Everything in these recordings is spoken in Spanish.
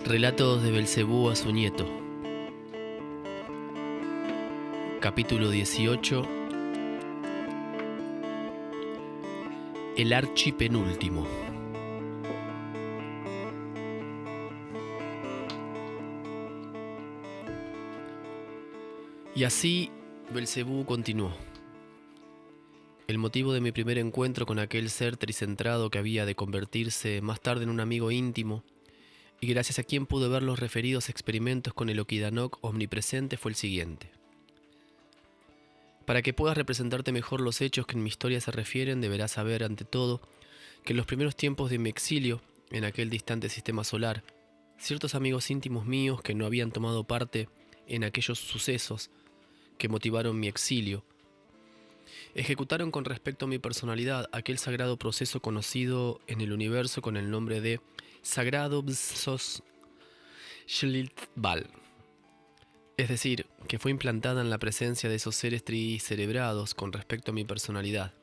Relatos de Belcebú a su nieto. Capítulo 18. El archipenúltimo. Y así Belcebú continuó. El motivo de mi primer encuentro con aquel ser tricentrado que había de convertirse más tarde en un amigo íntimo, y gracias a quien pude ver los referidos experimentos con el Okidanok omnipresente, fue el siguiente. Para que puedas representarte mejor los hechos que en mi historia se refieren, deberás saber, ante todo, que en los primeros tiempos de mi exilio, en aquel distante sistema solar, ciertos amigos íntimos míos que no habían tomado parte en aquellos sucesos que motivaron mi exilio, ejecutaron con respecto a mi personalidad aquel sagrado proceso conocido en el universo con el nombre de Sagrado Bzos Shlitbal. Es decir, que fue implantada en la presencia de esos seres tricerebrados con respecto a mi personalidad,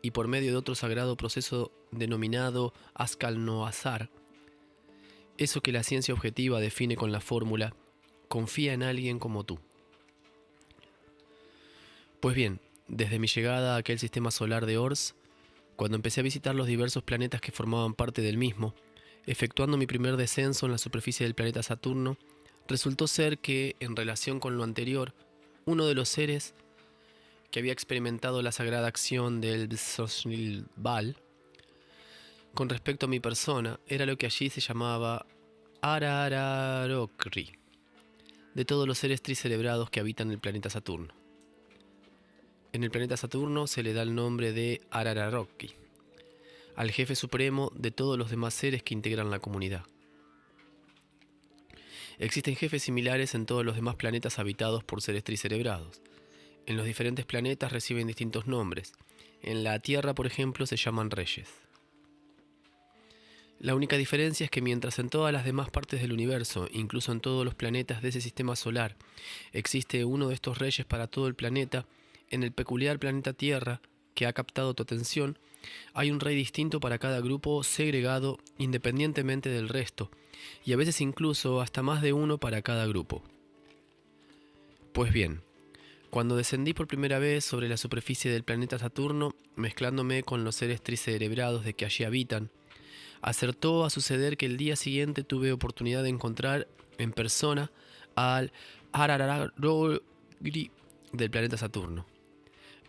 y por medio de otro sagrado proceso denominado Ascal-Noazar, eso que la ciencia objetiva define con la fórmula «confía en alguien como tú». Pues bien, desde mi llegada a aquel sistema solar de Ors, cuando empecé a visitar los diversos planetas que formaban parte del mismo, efectuando mi primer descenso en la superficie del planeta Saturno, resultó ser que, en relación con lo anterior, uno de los seres que había experimentado la sagrada acción del Bzosnilbal con respecto a mi persona era lo que allí se llamaba Arararokri, de todos los seres tricerebrados que habitan el planeta Saturno. En el planeta Saturno se le da el nombre de Arararokri al jefe supremo de todos los demás seres que integran la comunidad. Existen jefes similares en todos los demás planetas habitados por seres tricerebrados. En los diferentes planetas reciben distintos nombres. En la Tierra, por ejemplo, se llaman reyes. La única diferencia es que mientras en todas las demás partes del universo, incluso en todos los planetas de ese sistema solar, existe uno de estos reyes para todo el planeta, en el peculiar planeta Tierra, que ha captado tu atención, hay un rey distinto para cada grupo segregado independientemente del resto, y a veces incluso hasta más de uno para cada grupo. Pues bien, cuando descendí por primera vez sobre la superficie del planeta Saturno, mezclándome con los seres tricerebrados de que allí habitan, acertó a suceder que el día siguiente tuve oportunidad de encontrar en persona al Arararokri del planeta Saturno.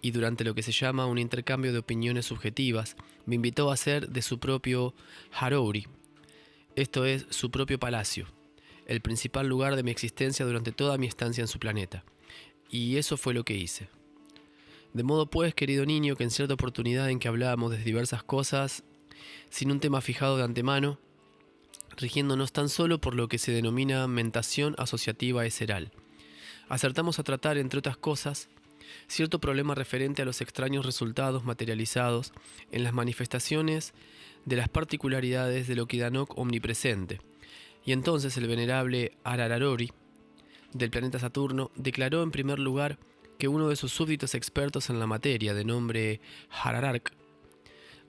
Y durante lo que se llama un intercambio de opiniones subjetivas, me invitó a hacer de su propio Harouri, esto es, su propio palacio, el principal lugar de mi existencia durante toda mi estancia en su planeta. Y eso fue lo que hice. De modo pues, querido niño, que en cierta oportunidad en que hablábamos de diversas cosas, sin un tema fijado de antemano, rigiéndonos tan solo por lo que se denomina mentación asociativa eseral, acertamos a tratar, entre otras cosas, cierto problema referente a los extraños resultados materializados en las manifestaciones de las particularidades del Okidanok omnipresente. Y entonces el venerable Arararokri del planeta Saturno declaró en primer lugar que uno de sus súbditos expertos en la materia, de nombre Hararark,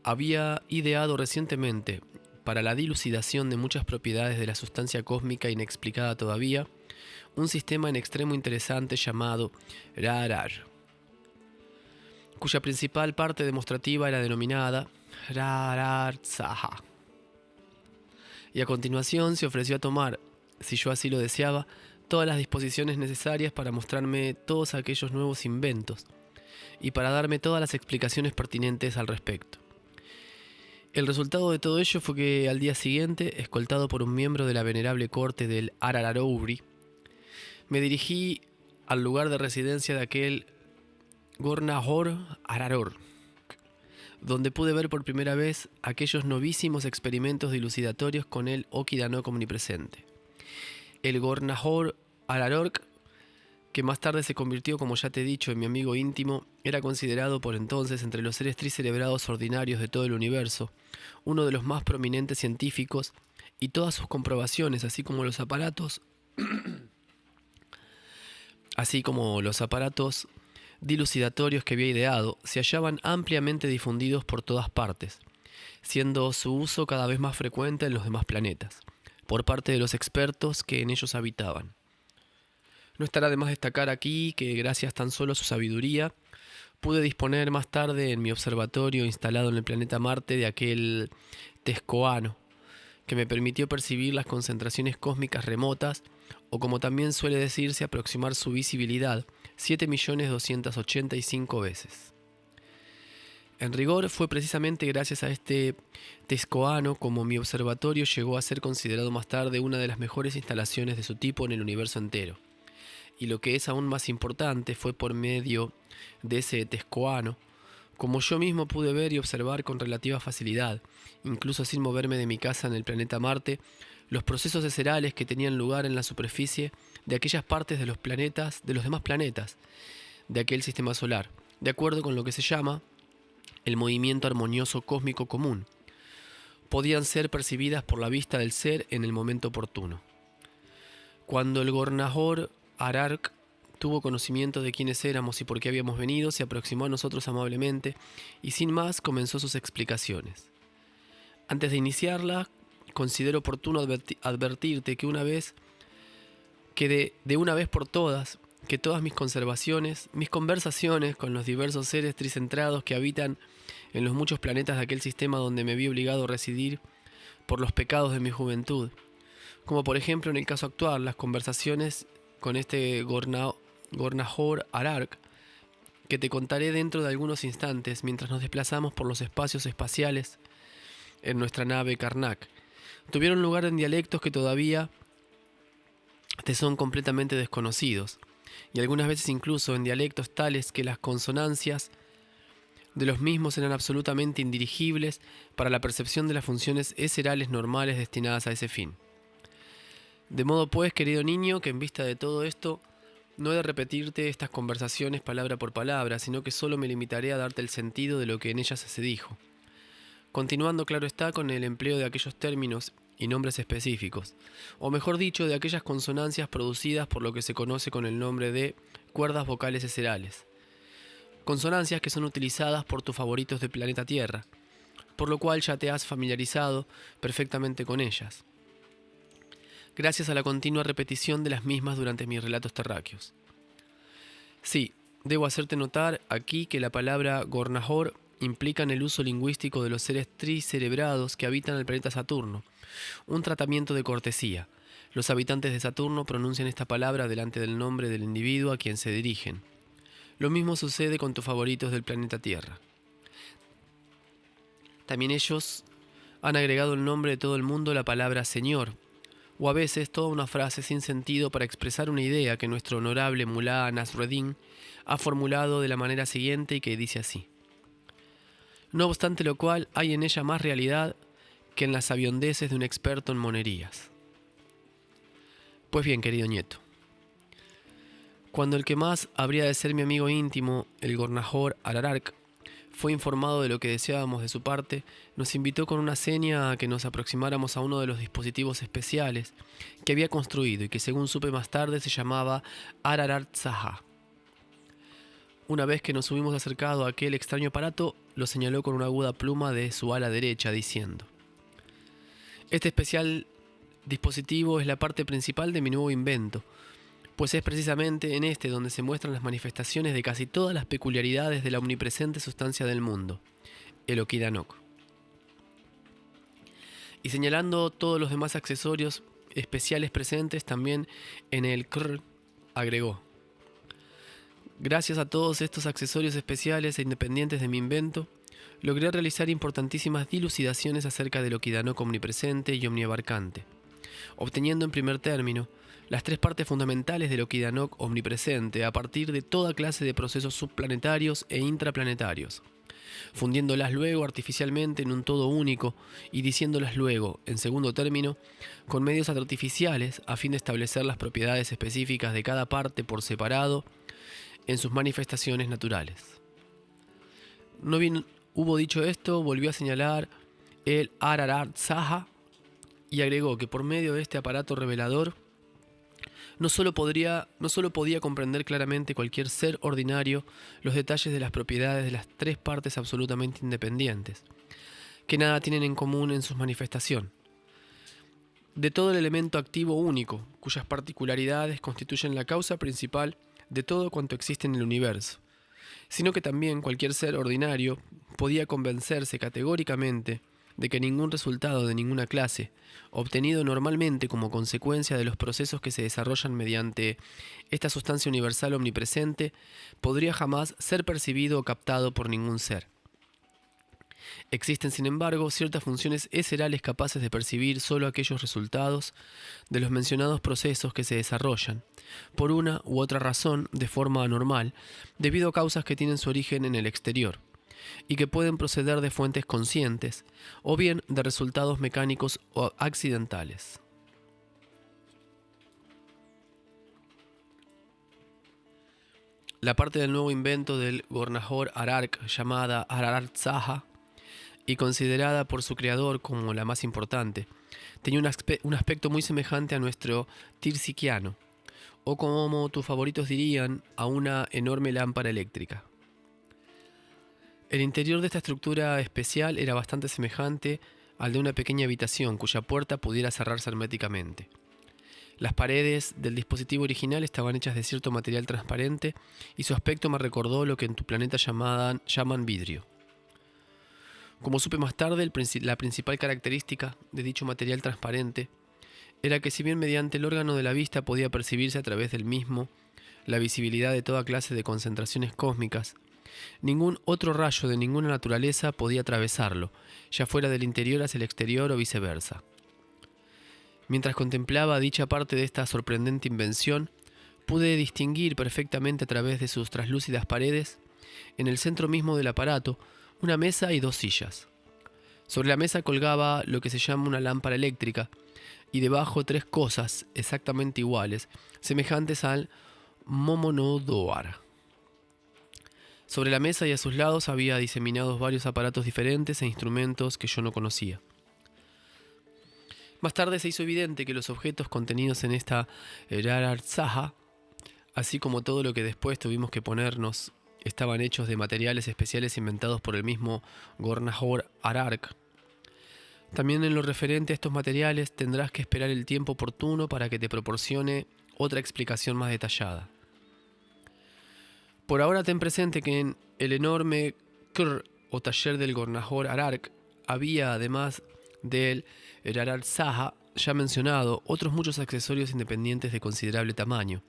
había ideado recientemente, para la dilucidación de muchas propiedades de la sustancia cósmica inexplicada todavía, un sistema en extremo interesante llamado Rarar, cuya principal parte demostrativa era denominada Rarartsaha. Y a continuación se ofreció a tomar, si yo así lo deseaba, todas las disposiciones necesarias para mostrarme todos aquellos nuevos inventos y para darme todas las explicaciones pertinentes al respecto. El resultado de todo ello fue que al día siguiente, escoltado por un miembro de la venerable corte del Arararokri, me dirigí al lugar de residencia de aquel Gornahor Araror, donde pude ver por primera vez aquellos novísimos experimentos dilucidatorios con el Okidanok omnipresente. El Gornahor Ararork, que más tarde se convirtió, como ya te he dicho, en mi amigo íntimo, era considerado por entonces entre los seres tricerebrados ordinarios de todo el universo, uno de los más prominentes científicos, y todas sus comprobaciones, así como los aparatos dilucidatorios que había ideado, se hallaban ampliamente difundidos por todas partes, siendo su uso cada vez más frecuente en los demás planetas. por parte de los expertos que en ellos habitaban. No estará de más destacar aquí que gracias tan solo a su sabiduría, pude disponer más tarde en mi observatorio instalado en el planeta Marte de aquel Tescoano, que me permitió percibir las concentraciones cósmicas remotas, o como también suele decirse, aproximar su visibilidad 7.285.000 veces. En rigor, fue precisamente gracias a este Tescoano como mi observatorio llegó a ser considerado más tarde una de las mejores instalaciones de su tipo en el universo entero. Y lo que es aún más importante, fue por medio de ese Tescoano, como yo mismo pude ver y observar con relativa facilidad, incluso sin moverme de mi casa en el planeta Marte, los procesos eserales que tenían lugar en la superficie de aquellas partes de los planetas, de los demás planetas, de aquel sistema solar, de acuerdo con lo que se llama el movimiento armonioso cósmico común. Podían ser percibidas por la vista del ser en el momento oportuno. Cuando el Gornahor Arark tuvo conocimiento de quiénes éramos y por qué habíamos venido, se aproximó a nosotros amablemente y sin más comenzó sus explicaciones. Antes de iniciarla, considero oportuno advertirte que de una vez por todas, que todas mis conversaciones con los diversos seres tricentrados que habitan en los muchos planetas de aquel sistema donde me vi obligado a residir por los pecados de mi juventud, como por ejemplo en el caso actual, las conversaciones con este Gornahor Arark, que te contaré dentro de algunos instantes mientras nos desplazamos por los espacios espaciales en nuestra nave Karnak, tuvieron lugar en dialectos que todavía te son completamente desconocidos, y algunas veces incluso en dialectos tales que las consonancias de los mismos eran absolutamente indirigibles para la percepción de las funciones eserales normales destinadas a ese fin. De modo pues, querido niño, que en vista de todo esto, no he de repetirte estas conversaciones palabra por palabra, sino que solo me limitaré a darte el sentido de lo que en ellas se dijo, continuando, claro está, con el empleo de aquellos términos y nombres específicos, o mejor dicho, de aquellas consonancias producidas por lo que se conoce con el nombre de cuerdas vocales eserales, consonancias que son utilizadas por tus favoritos del planeta Tierra, por lo cual ya te has familiarizado perfectamente con ellas, gracias a la continua repetición de las mismas durante mis relatos terráqueos. Sí, debo hacerte notar aquí que la palabra Gornahor implica en el uso lingüístico de los seres tricerebrados que habitan el planeta Saturno un tratamiento de cortesía. Los habitantes de Saturno pronuncian esta palabra delante del nombre del individuo a quien se dirigen. Lo mismo sucede con tus favoritos del planeta Tierra. También ellos han agregado el nombre de todo el mundo la palabra Señor, o a veces toda una frase sin sentido para expresar una idea que nuestro honorable Mullah Nasruddin ha formulado de la manera siguiente y que dice así: no obstante lo cual, hay en ella más realidad que en las sabiondeces de un experto en monerías. Pues bien, querido nieto, cuando el que más habría de ser mi amigo íntimo, el Gornahor Arark, fue informado de lo que deseábamos de su parte, nos invitó con una seña a que nos aproximáramos a uno de los dispositivos especiales que había construido y que, según supe más tarde, se llamaba Ararat Zaha. Una vez que nos hubimos acercado a aquel extraño aparato, lo señaló con una aguda pluma de su ala derecha, diciendo: este especial dispositivo es la parte principal de mi nuevo invento, pues es precisamente en este donde se muestran las manifestaciones de casi todas las peculiaridades de la omnipresente sustancia del mundo, el Okidanok. Y señalando todos los demás accesorios especiales presentes también en el Krr, agregó: gracias a todos estos accesorios especiales e independientes de mi invento, logré realizar importantísimas dilucidaciones acerca del Okidanok omnipresente y omniabarcante, obteniendo en primer término las tres partes fundamentales del Okidanok omnipresente a partir de toda clase de procesos subplanetarios e intraplanetarios, fundiéndolas luego artificialmente en un todo único y diciéndolas luego, en segundo término, con medios artificiales a fin de establecer las propiedades específicas de cada parte por separado en sus manifestaciones naturales. No bien hubo dicho esto, volvió a señalar el Ararat Zaha y agregó que por medio de este aparato revelador no solo podía comprender claramente cualquier ser ordinario los detalles de las propiedades de las tres partes absolutamente independientes, que nada tienen en común en su manifestación, de todo el elemento activo único, cuyas particularidades constituyen la causa principal de todo cuanto existe en el universo, sino que también cualquier ser ordinario podía convencerse categóricamente de que ningún resultado de ninguna clase, obtenido normalmente como consecuencia de los procesos que se desarrollan mediante esta sustancia universal omnipresente, podría jamás ser percibido o captado por ningún ser. Existen, sin embargo, ciertas funciones eserales capaces de percibir solo aquellos resultados de los mencionados procesos que se desarrollan, por una u otra razón, de forma anormal, debido a causas que tienen su origen en el exterior, y que pueden proceder de fuentes conscientes, o bien de resultados mecánicos o accidentales. La parte del nuevo invento del Gornahor Arark, llamada Arartzaha, y considerada por su creador como la más importante, tenía un aspecto muy semejante a nuestro tirsiquiano, o como tus favoritos dirían, a una enorme lámpara eléctrica. El interior de esta estructura especial era bastante semejante al de una pequeña habitación cuya puerta pudiera cerrarse herméticamente. Las paredes del dispositivo original estaban hechas de cierto material transparente y su aspecto me recordó lo que en tu planeta llaman vidrio. Como supe más tarde, la principal característica de dicho material transparente era que, si bien mediante el órgano de la vista podía percibirse a través del mismo la visibilidad de toda clase de concentraciones cósmicas, ningún otro rayo de ninguna naturaleza podía atravesarlo, ya fuera del interior hacia el exterior o viceversa. Mientras contemplaba dicha parte de esta sorprendente invención, pude distinguir perfectamente a través de sus traslúcidas paredes, en el centro mismo del aparato, una mesa y dos sillas. Sobre la mesa colgaba lo que se llama una lámpara eléctrica, y debajo tres cosas exactamente iguales, semejantes al Momonodoar. Sobre la mesa y a sus lados había diseminados varios aparatos diferentes e instrumentos que yo no conocía. Más tarde se hizo evidente que los objetos contenidos en esta Arartzaha, así como todo lo que después tuvimos que ponernos, estaban hechos de materiales especiales inventados por el mismo Gornahor Arark. También en lo referente a estos materiales tendrás que esperar el tiempo oportuno para que te proporcione otra explicación más detallada. Por ahora ten presente que en el enorme Krr o taller del Gornahor Arark había, además del Arartzaha ya mencionado, otros muchos accesorios independientes de considerable tamaño,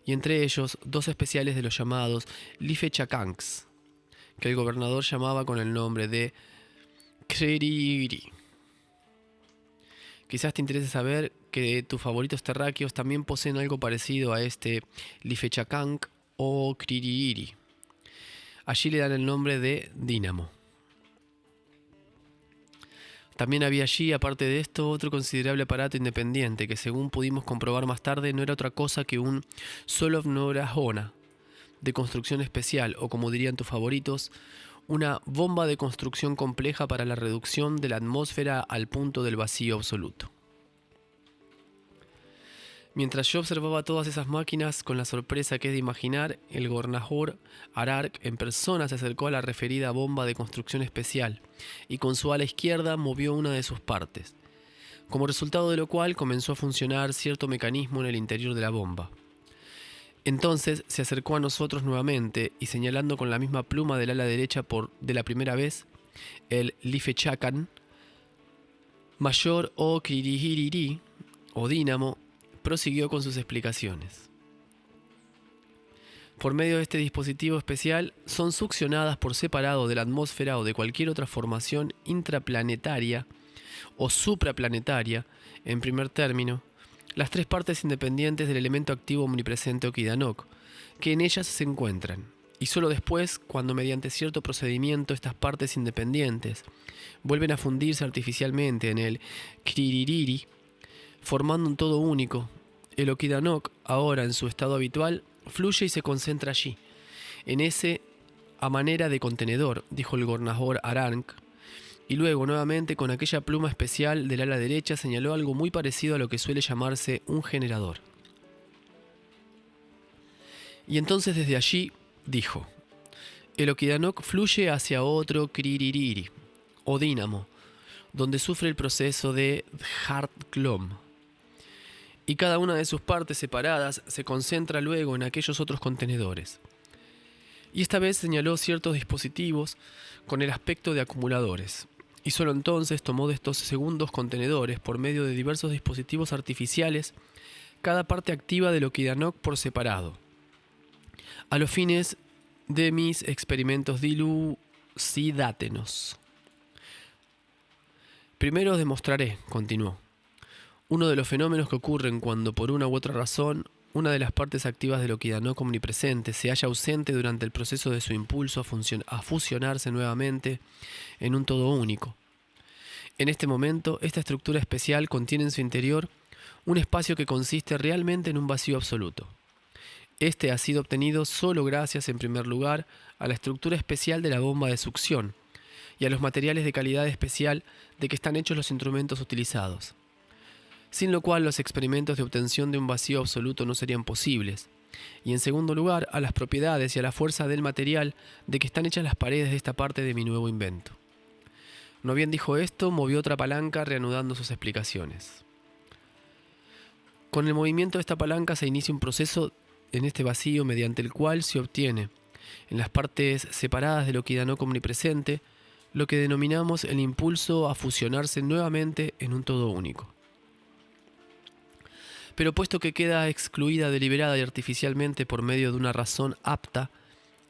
y entre ellos dos especiales de los llamados Lifechakanks, que el gobernador llamaba con el nombre de Kriri. Quizás te interese saber que tus favoritos terráqueos también poseen algo parecido a este Lifechakank o Kriri. Allí le dan el nombre de Dínamo. También había allí, aparte de esto, otro considerable aparato independiente que, según pudimos comprobar más tarde, no era otra cosa que un Solovnorahona de construcción especial, o como dirían tus favoritos, una bomba de construcción compleja para la reducción de la atmósfera al punto del vacío absoluto. Mientras yo observaba todas esas máquinas con la sorpresa que es de imaginar, el Gornahor Arark en persona se acercó a la referida bomba de construcción especial y con su ala izquierda movió una de sus partes, como resultado de lo cual comenzó a funcionar cierto mecanismo en el interior de la bomba. Entonces se acercó a nosotros nuevamente y, señalando con la misma pluma del ala derecha de la primera vez, el Lifechakan mayor o Kirihiriri o Dínamo, prosiguió con sus explicaciones. Por medio de este dispositivo especial, son succionadas por separado de la atmósfera o de cualquier otra formación intraplanetaria o supraplanetaria, en primer término, las tres partes independientes del elemento activo omnipresente Okidanok, que en ellas se encuentran, y solo después, cuando mediante cierto procedimiento estas partes independientes vuelven a fundirse artificialmente en el Kiririri, formando un todo único, el Okidanok, ahora en su estado habitual, fluye y se concentra allí, en ese a manera de contenedor, dijo el Gornahor Arark, y luego nuevamente con aquella pluma especial del ala derecha señaló algo muy parecido a lo que suele llamarse un generador. Y entonces desde allí dijo: el Okidanok fluye hacia otro Kiririri, o dínamo, donde sufre el proceso de Djart-Klom, y cada una de sus partes separadas se concentra luego en aquellos otros contenedores. Y esta vez señaló ciertos dispositivos con el aspecto de acumuladores, y solo entonces tomó de estos segundos contenedores, por medio de diversos dispositivos artificiales, cada parte activa del Okidanok por separado, a los fines de mis experimentos dilucidátenos. Primero os demostraré, continuó, uno de los fenómenos que ocurren cuando por una u otra razón una de las partes activas del Okidanok omnipresente se halla ausente durante el proceso de su impulso a fusionarse nuevamente en un todo único. En este momento, esta estructura especial contiene en su interior un espacio que consiste realmente en un vacío absoluto. Este ha sido obtenido solo gracias, en primer lugar, a la estructura especial de la bomba de succión y a los materiales de calidad especial de que están hechos los instrumentos utilizados, sin lo cual los experimentos de obtención de un vacío absoluto no serían posibles, y en segundo lugar a las propiedades y a la fuerza del material de que están hechas las paredes de esta parte de mi nuevo invento. No bien dijo esto, movió otra palanca reanudando sus explicaciones. Con el movimiento de esta palanca se inicia un proceso en este vacío mediante el cual se obtiene, en las partes separadas del Okidanok omnipresente, lo que denominamos el impulso a fusionarse nuevamente en un todo único. Pero puesto que queda excluida deliberada y artificialmente por medio de una razón apta,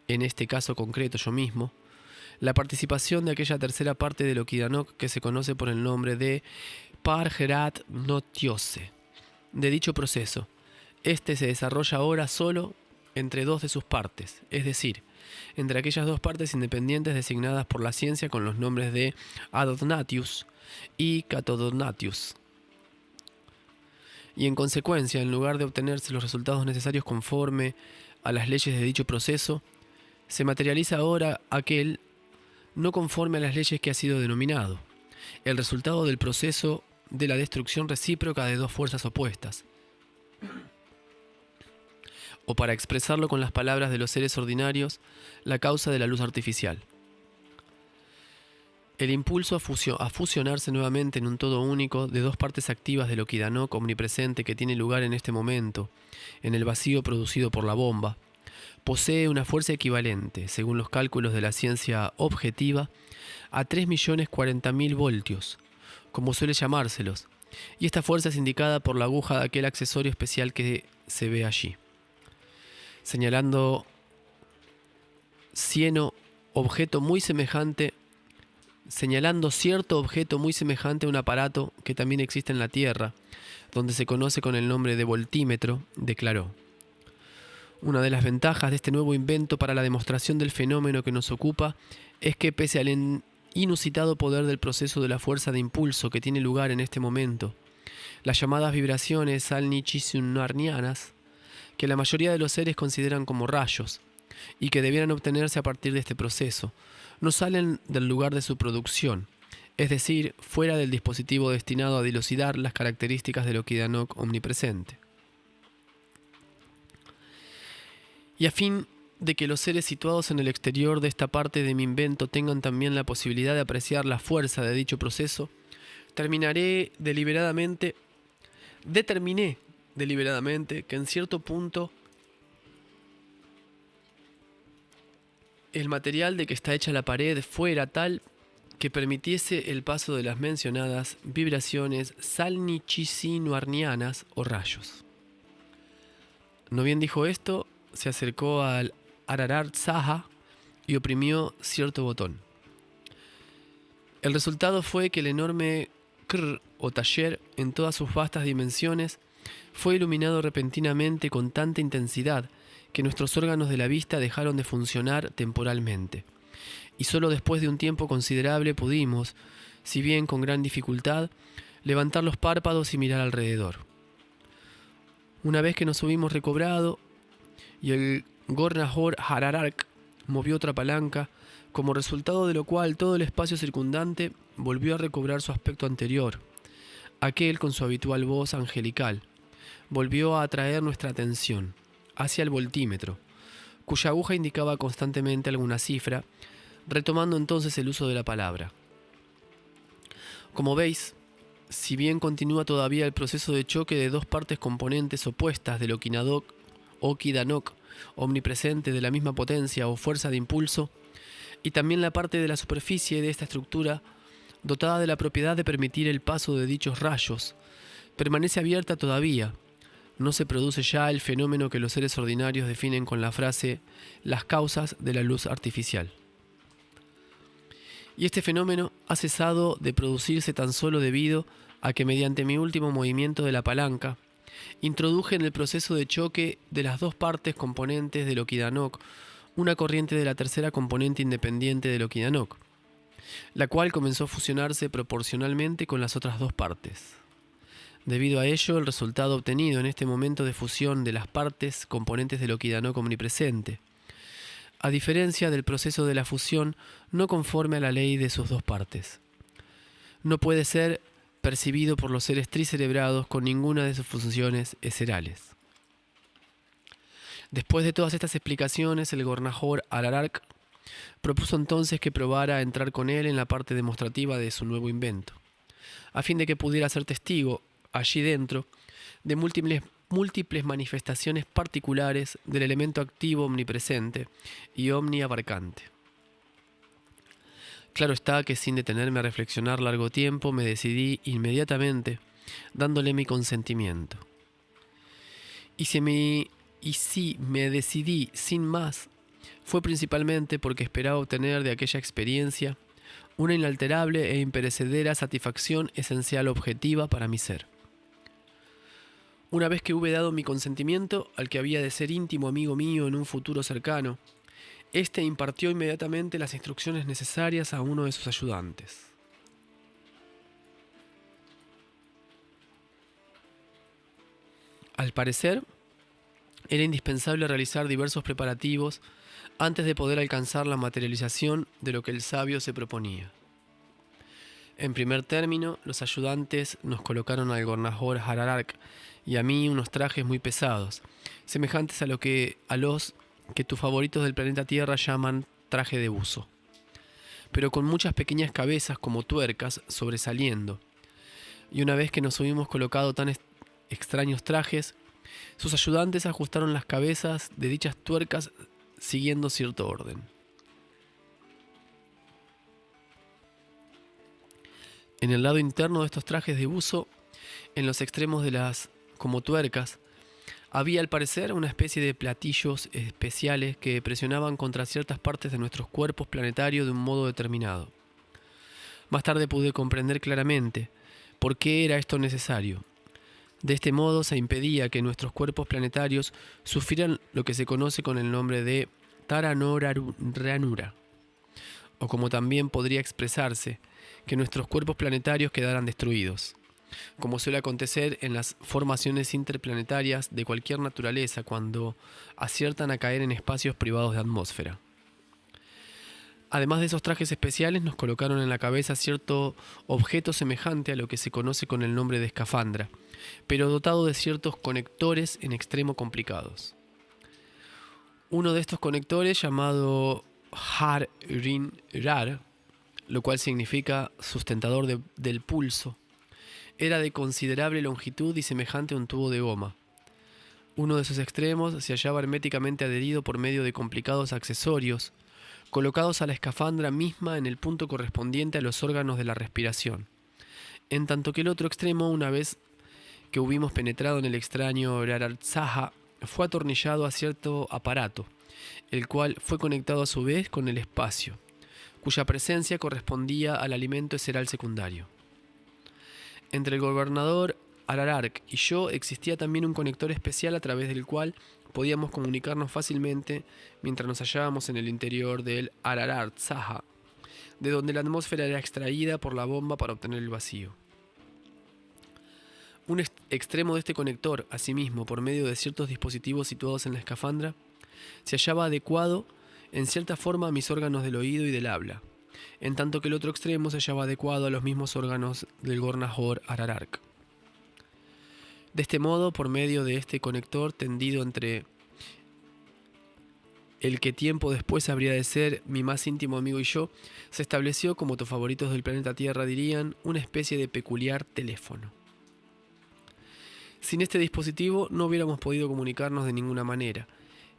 en este caso concreto yo mismo, la participación de aquella tercera parte del Okidanok que se conoce por el nombre de Pargerat Notiose, de dicho proceso, este se desarrolla ahora solo entre dos de sus partes, es decir, entre aquellas dos partes independientes designadas por la ciencia con los nombres de Adodnatius y Catodonatius. Y en consecuencia, en lugar de obtenerse los resultados necesarios conforme a las leyes de dicho proceso, se materializa ahora aquel no conforme a las leyes que ha sido denominado, el resultado del proceso de la destrucción recíproca de dos fuerzas opuestas. O para expresarlo con las palabras de los seres ordinarios, la causa de la luz artificial. El impulso a fusionarse nuevamente en un todo único de dos partes activas del Okidanok omnipresente que tiene lugar en este momento, en el vacío producido por la bomba, posee una fuerza equivalente, según los cálculos de la ciencia objetiva, a 3.040.000 voltios, como suele llamárselos, y esta fuerza es indicada por la aguja de aquel accesorio especial que se ve allí, señalando cierto objeto muy semejante a un aparato que también existe en la Tierra, donde se conoce con el nombre de voltímetro, declaró. Una de las ventajas de este nuevo invento para la demostración del fenómeno que nos ocupa es que, pese al inusitado poder del proceso de la fuerza de impulso que tiene lugar en este momento, las llamadas vibraciones salnichisunarnianas, que la mayoría de los seres consideran como rayos, y que debieran obtenerse a partir de este proceso, no salen del lugar de su producción, es decir, fuera del dispositivo destinado a dilucidar las características del Okidanok omnipresente. Y a fin de que los seres situados en el exterior de esta parte de mi invento tengan también la posibilidad de apreciar la fuerza de dicho proceso, determiné deliberadamente que en cierto punto el material de que está hecha la pared fuera tal que permitiese el paso de las mencionadas vibraciones salnichisunarnianas o rayos. No bien dijo esto, se acercó al Ararat Zaha y oprimió cierto botón. El resultado fue que el enorme Krr o taller, en todas sus vastas dimensiones, fue iluminado repentinamente con tanta intensidad que nuestros órganos de la vista dejaron de funcionar temporalmente, y solo después de un tiempo considerable pudimos, si bien con gran dificultad, levantar los párpados y mirar alrededor. Una vez que nos hubimos recobrado y el Gornahor Hararak movió otra palanca, como resultado de lo cual todo el espacio circundante volvió a recobrar su aspecto anterior. Aquel, con su habitual voz angelical, volvió a atraer nuestra atención hacia el voltímetro, cuya aguja indicaba constantemente alguna cifra, retomando entonces el uso de la palabra. Como veis, Si bien continúa todavía el proceso de choque de dos partes componentes opuestas del Okidanok, omnipresente de la misma potencia o fuerza de impulso, y también la parte de la superficie de esta estructura, dotada de la propiedad de permitir el paso de dichos rayos, permanece abierta todavía. No se produce ya el fenómeno que los seres ordinarios definen con la frase «las causas de la luz artificial». Y este fenómeno ha cesado de producirse tan solo debido a que mediante mi último movimiento de la palanca, introduje en el proceso de choque de las dos partes componentes del Okidanok una corriente de la tercera componente independiente del Okidanok, la cual comenzó a fusionarse proporcionalmente con las otras dos partes. Debido a ello, el resultado obtenido en este momento de fusión de las partes componentes del Okidanok omnipresente, a diferencia del proceso de la fusión no conforme a la ley de sus dos partes, no puede ser percibido por los seres tricerebrados con ninguna de sus funciones eserales. Después de todas estas explicaciones, el Gornajor Ararark propuso entonces que probara a entrar con él en la parte demostrativa de su nuevo invento, a fin de que pudiera ser testigo, allí dentro, de múltiples manifestaciones particulares del elemento activo omnipresente y omniabarcante. Claro está que sin detenerme a reflexionar largo tiempo, me decidí inmediatamente, dándole mi consentimiento. Y si me decidí sin más, fue principalmente porque esperaba obtener de aquella experiencia una inalterable e imperecedera satisfacción esencial objetiva para mi ser. Una vez que hube dado mi consentimiento al que había de ser íntimo amigo mío en un futuro cercano, éste impartió inmediatamente las instrucciones necesarias a uno de sus ayudantes. Al parecer, era indispensable realizar diversos preparativos antes de poder alcanzar la materialización de lo que el sabio se proponía. En primer término, los ayudantes nos colocaron al Gornajor Ararark y a mí unos trajes muy pesados, semejantes a los que tus favoritos del planeta Tierra llaman traje de buzo, pero con muchas pequeñas cabezas como tuercas sobresaliendo. Y una vez que nos hubimos colocado tan extraños trajes, sus ayudantes ajustaron las cabezas de dichas tuercas siguiendo cierto orden. En el lado interno de estos trajes de buzo, en los extremos de las como tuercas, había al parecer una especie de platillos especiales que presionaban contra ciertas partes de nuestros cuerpos planetarios de un modo determinado. Más tarde pude comprender claramente por qué era esto necesario. De este modo se impedía que nuestros cuerpos planetarios sufrieran lo que se conoce con el nombre de Tara-no-Ranura, o como también podría expresarse, que nuestros cuerpos planetarios quedaran destruidos, como suele acontecer en las formaciones interplanetarias de cualquier naturaleza cuando aciertan a caer en espacios privados de atmósfera. Además de esos trajes especiales, nos colocaron en la cabeza cierto objeto semejante a lo que se conoce con el nombre de escafandra, pero dotado de ciertos conectores en extremo complicados. Uno de estos conectores, llamado Har-Rin-Rar, lo cual significa sustentador del pulso, era de considerable longitud y semejante a un tubo de goma. Uno de sus extremos se hallaba herméticamente adherido por medio de complicados accesorios, colocados a la escafandra misma en el punto correspondiente a los órganos de la respiración, en tanto que el otro extremo, una vez que hubimos penetrado en el extraño Rarartsaja, fue atornillado a cierto aparato, el cual fue conectado a su vez con el espacio, cuya presencia correspondía al alimento eseral secundario. Entre el gobernador Ararark y yo existía también un conector especial a través del cual podíamos comunicarnos fácilmente mientras nos hallábamos en el interior del Ararartsaja, de donde la atmósfera era extraída por la bomba para obtener el vacío. Un extremo de este conector, asimismo, por medio de ciertos dispositivos situados en la escafandra, se hallaba adecuado en cierta forma a mis órganos del oído y del habla, en tanto que el otro extremo se hallaba adecuado a los mismos órganos del Gornajor Ararark. De este modo, por medio de este conector tendido entre el que tiempo después habría de ser mi más íntimo amigo y yo, se estableció, como tus favoritos del planeta Tierra dirían, una especie de peculiar teléfono. Sin este dispositivo no hubiéramos podido comunicarnos de ninguna manera,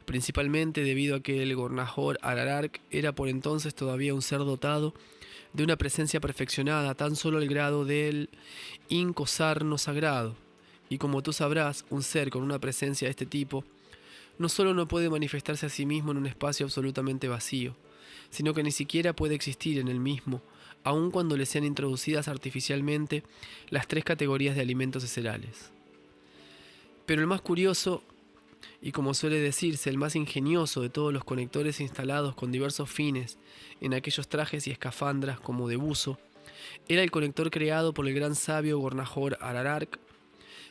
principalmente debido a que el Gornajor Ararark era por entonces todavía un ser dotado de una presencia perfeccionada tan solo al grado del incosarno sagrado, y como tú sabrás, un ser con una presencia de este tipo no solo no puede manifestarse a sí mismo en un espacio absolutamente vacío, sino que ni siquiera puede existir en el mismo, aun cuando le sean introducidas artificialmente las 3 categorías de alimentos esenciales. Pero el más curioso, y como suele decirse, el más ingenioso de todos los conectores instalados con diversos fines en aquellos trajes y escafandras como de buzo, era el conector creado por el gran sabio Gornajor Ararark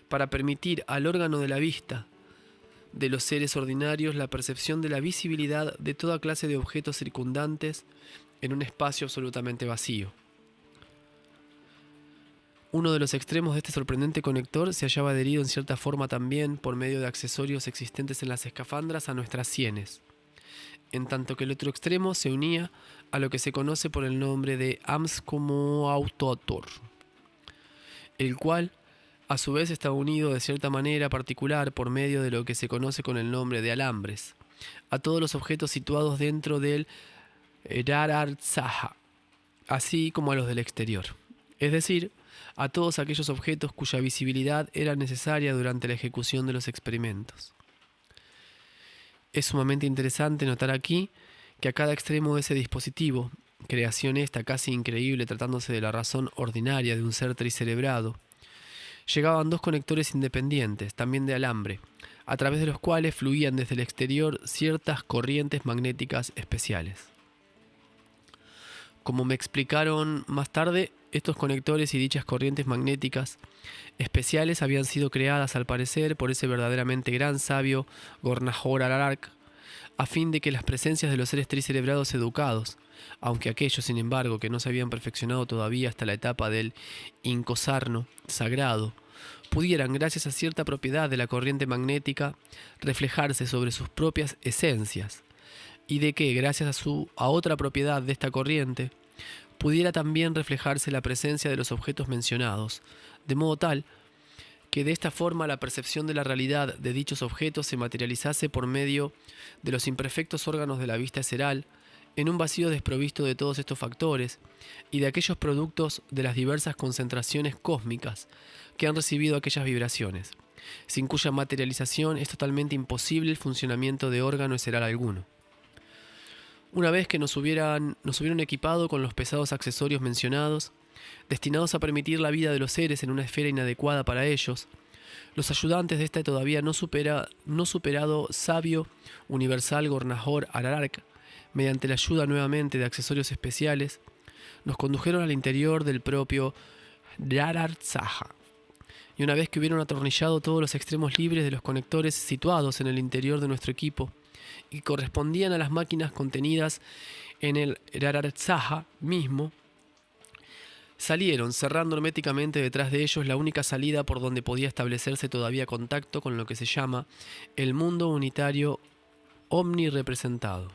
para permitir al órgano de la vista de los seres ordinarios la percepción de la visibilidad de toda clase de objetos circundantes en un espacio absolutamente vacío. Uno de los extremos de este sorprendente conector se hallaba adherido en cierta forma también, por medio de accesorios existentes en las escafandras, a nuestras sienes, en tanto que el otro extremo se unía a lo que se conoce por el nombre de Amskomautotor, el cual a su vez está unido de cierta manera particular por medio de lo que se conoce con el nombre de alambres, a todos los objetos situados dentro del Rarartsaha, así como a los del exterior, es decir, a todos aquellos objetos cuya visibilidad era necesaria durante la ejecución de los experimentos. Es sumamente interesante notar aquí que a cada extremo de ese dispositivo, creación esta casi increíble tratándose de la razón ordinaria de un ser tricerebrado, llegaban 2 conectores independientes, también de alambre, a través de los cuales fluían desde el exterior ciertas corrientes magnéticas especiales. Como me explicaron más tarde, estos conectores y dichas corrientes magnéticas especiales habían sido creadas al parecer por ese verdaderamente gran sabio Gornajor Ararark, a fin de que las presencias de los seres tricerebrados educados, aunque aquellos sin embargo que no se habían perfeccionado todavía hasta la etapa del incosarno sagrado, pudieran, gracias a cierta propiedad de la corriente magnética, reflejarse sobre sus propias esencias, y de que, gracias a otra propiedad de esta corriente, pudiera también reflejarse la presencia de los objetos mencionados, de modo tal que de esta forma la percepción de la realidad de dichos objetos se materializase por medio de los imperfectos órganos de la vista eseral, en un vacío desprovisto de todos estos factores y de aquellos productos de las diversas concentraciones cósmicas que han recibido aquellas vibraciones, sin cuya materialización es totalmente imposible el funcionamiento de órgano eseral alguno. Una vez que nos hubieran equipado con los pesados accesorios mencionados, destinados a permitir la vida de los seres en una esfera inadecuada para ellos, los ayudantes de este todavía no superado sabio universal Gornajor Ararark, mediante la ayuda nuevamente de accesorios especiales, nos condujeron al interior del propio Rarartsaha. Y una vez que hubieron atornillado todos los extremos libres de los conectores situados en el interior de nuestro equipo y correspondían a las máquinas contenidas en el Rarartsaha mismo, salieron, cerrando herméticamente detrás de ellos la única salida por donde podía establecerse todavía contacto con lo que se llama el mundo unitario omnirepresentado.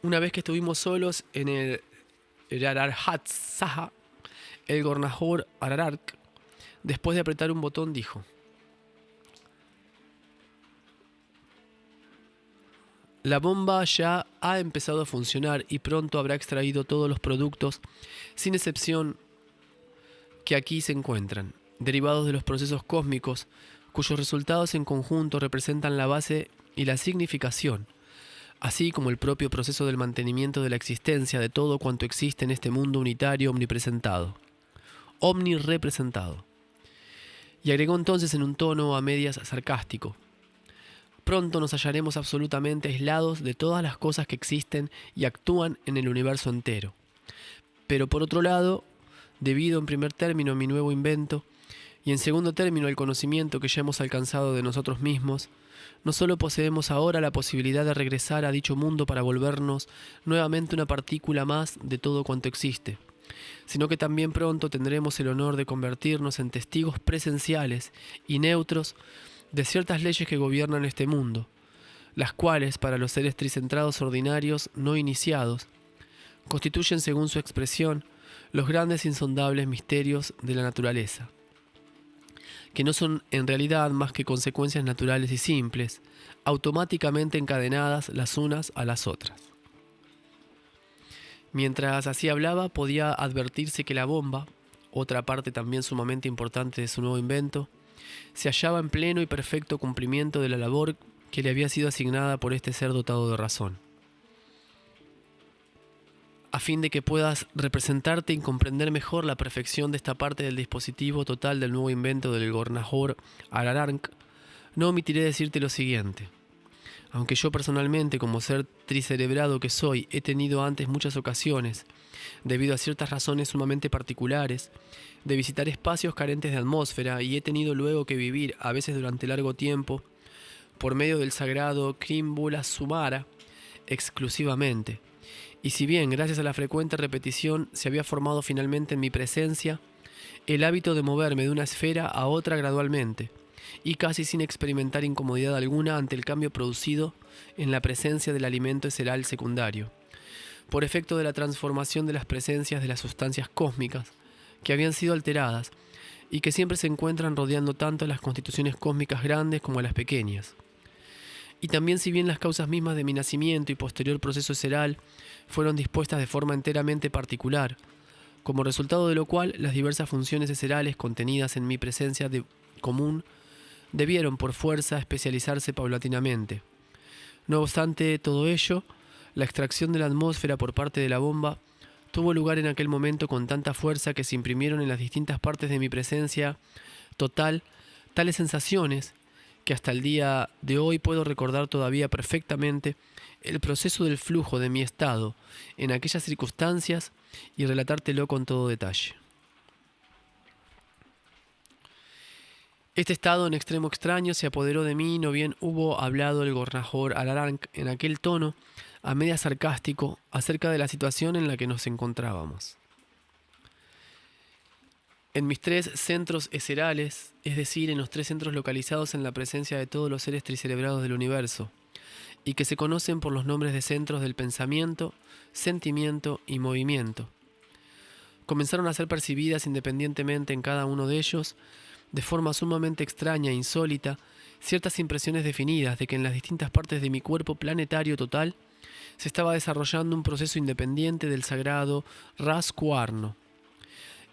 Una vez que estuvimos solos en el Rarartsaha, el Gornajor Ararark, después de apretar un botón, dijo: la bomba ya ha empezado a funcionar y pronto habrá extraído todos los productos, sin excepción, que aquí se encuentran, derivados de los procesos cósmicos, cuyos resultados en conjunto representan la base y la significación, así como el propio proceso del mantenimiento de la existencia de todo cuanto existe en este mundo unitario omnirepresentado. Y agregó entonces en un tono a medias sarcástico: pronto nos hallaremos absolutamente aislados de todas las cosas que existen y actúan en el universo entero. Pero por otro lado, debido en primer término a mi nuevo invento, y en segundo término al conocimiento que ya hemos alcanzado de nosotros mismos, no solo poseemos ahora la posibilidad de regresar a dicho mundo para volvernos nuevamente una partícula más de todo cuanto existe, sino que también pronto tendremos el honor de convertirnos en testigos presenciales y neutros de ciertas leyes que gobiernan este mundo, las cuales, para los seres tricentrados ordinarios no iniciados, constituyen, según su expresión, los grandes insondables misterios de la naturaleza, que no son en realidad más que consecuencias naturales y simples, automáticamente encadenadas las unas a las otras. Mientras así hablaba, podía advertirse que la bomba, otra parte también sumamente importante de su nuevo invento, se hallaba en pleno y perfecto cumplimiento de la labor que le había sido asignada por este ser dotado de razón. A fin de que puedas representarte y comprender mejor la perfección de esta parte del dispositivo total del nuevo invento del Gornahor Ararank, no omitiré decirte lo siguiente. Aunque yo personalmente, como ser tricerebrado que soy, he tenido antes muchas ocasiones, debido a ciertas razones sumamente particulares, de visitar espacios carentes de atmósfera, y he tenido luego que vivir, a veces durante largo tiempo, por medio del sagrado Krimbula Sumara, exclusivamente. Y si bien, gracias a la frecuente repetición, se había formado finalmente en mi presencia el hábito de moverme de una esfera a otra gradualmente, y casi sin experimentar incomodidad alguna ante el cambio producido en la presencia del alimento eseral secundario, por efecto de la transformación de las presencias de las sustancias cósmicas que habían sido alteradas y que siempre se encuentran rodeando tanto a las constituciones cósmicas grandes como a las pequeñas. Y también, si bien las causas mismas de mi nacimiento y posterior proceso eseral fueron dispuestas de forma enteramente particular, como resultado de lo cual las diversas funciones eserales contenidas en mi presencia común debieron por fuerza especializarse paulatinamente. No obstante todo ello, la extracción de la atmósfera por parte de la bomba tuvo lugar en aquel momento con tanta fuerza que se imprimieron en las distintas partes de mi presencia total tales sensaciones que hasta el día de hoy puedo recordar todavía perfectamente el proceso del flujo de mi estado en aquellas circunstancias y relatártelo con todo detalle. Este estado en extremo extraño se apoderó de mí, no bien hubo hablado el Gornahor Ararank en aquel tono, a media sarcástico, acerca de la situación en la que nos encontrábamos. En mis 3 centros eserales, es decir, en los 3 centros localizados en la presencia de todos los seres tricerebrados del universo, y que se conocen por los nombres de centros del pensamiento, sentimiento y movimiento, comenzaron a ser percibidas independientemente en cada uno de ellos, de forma sumamente extraña e insólita, ciertas impresiones definidas de que en las distintas partes de mi cuerpo planetario total se estaba desarrollando un proceso independiente del sagrado Ras Cuarno,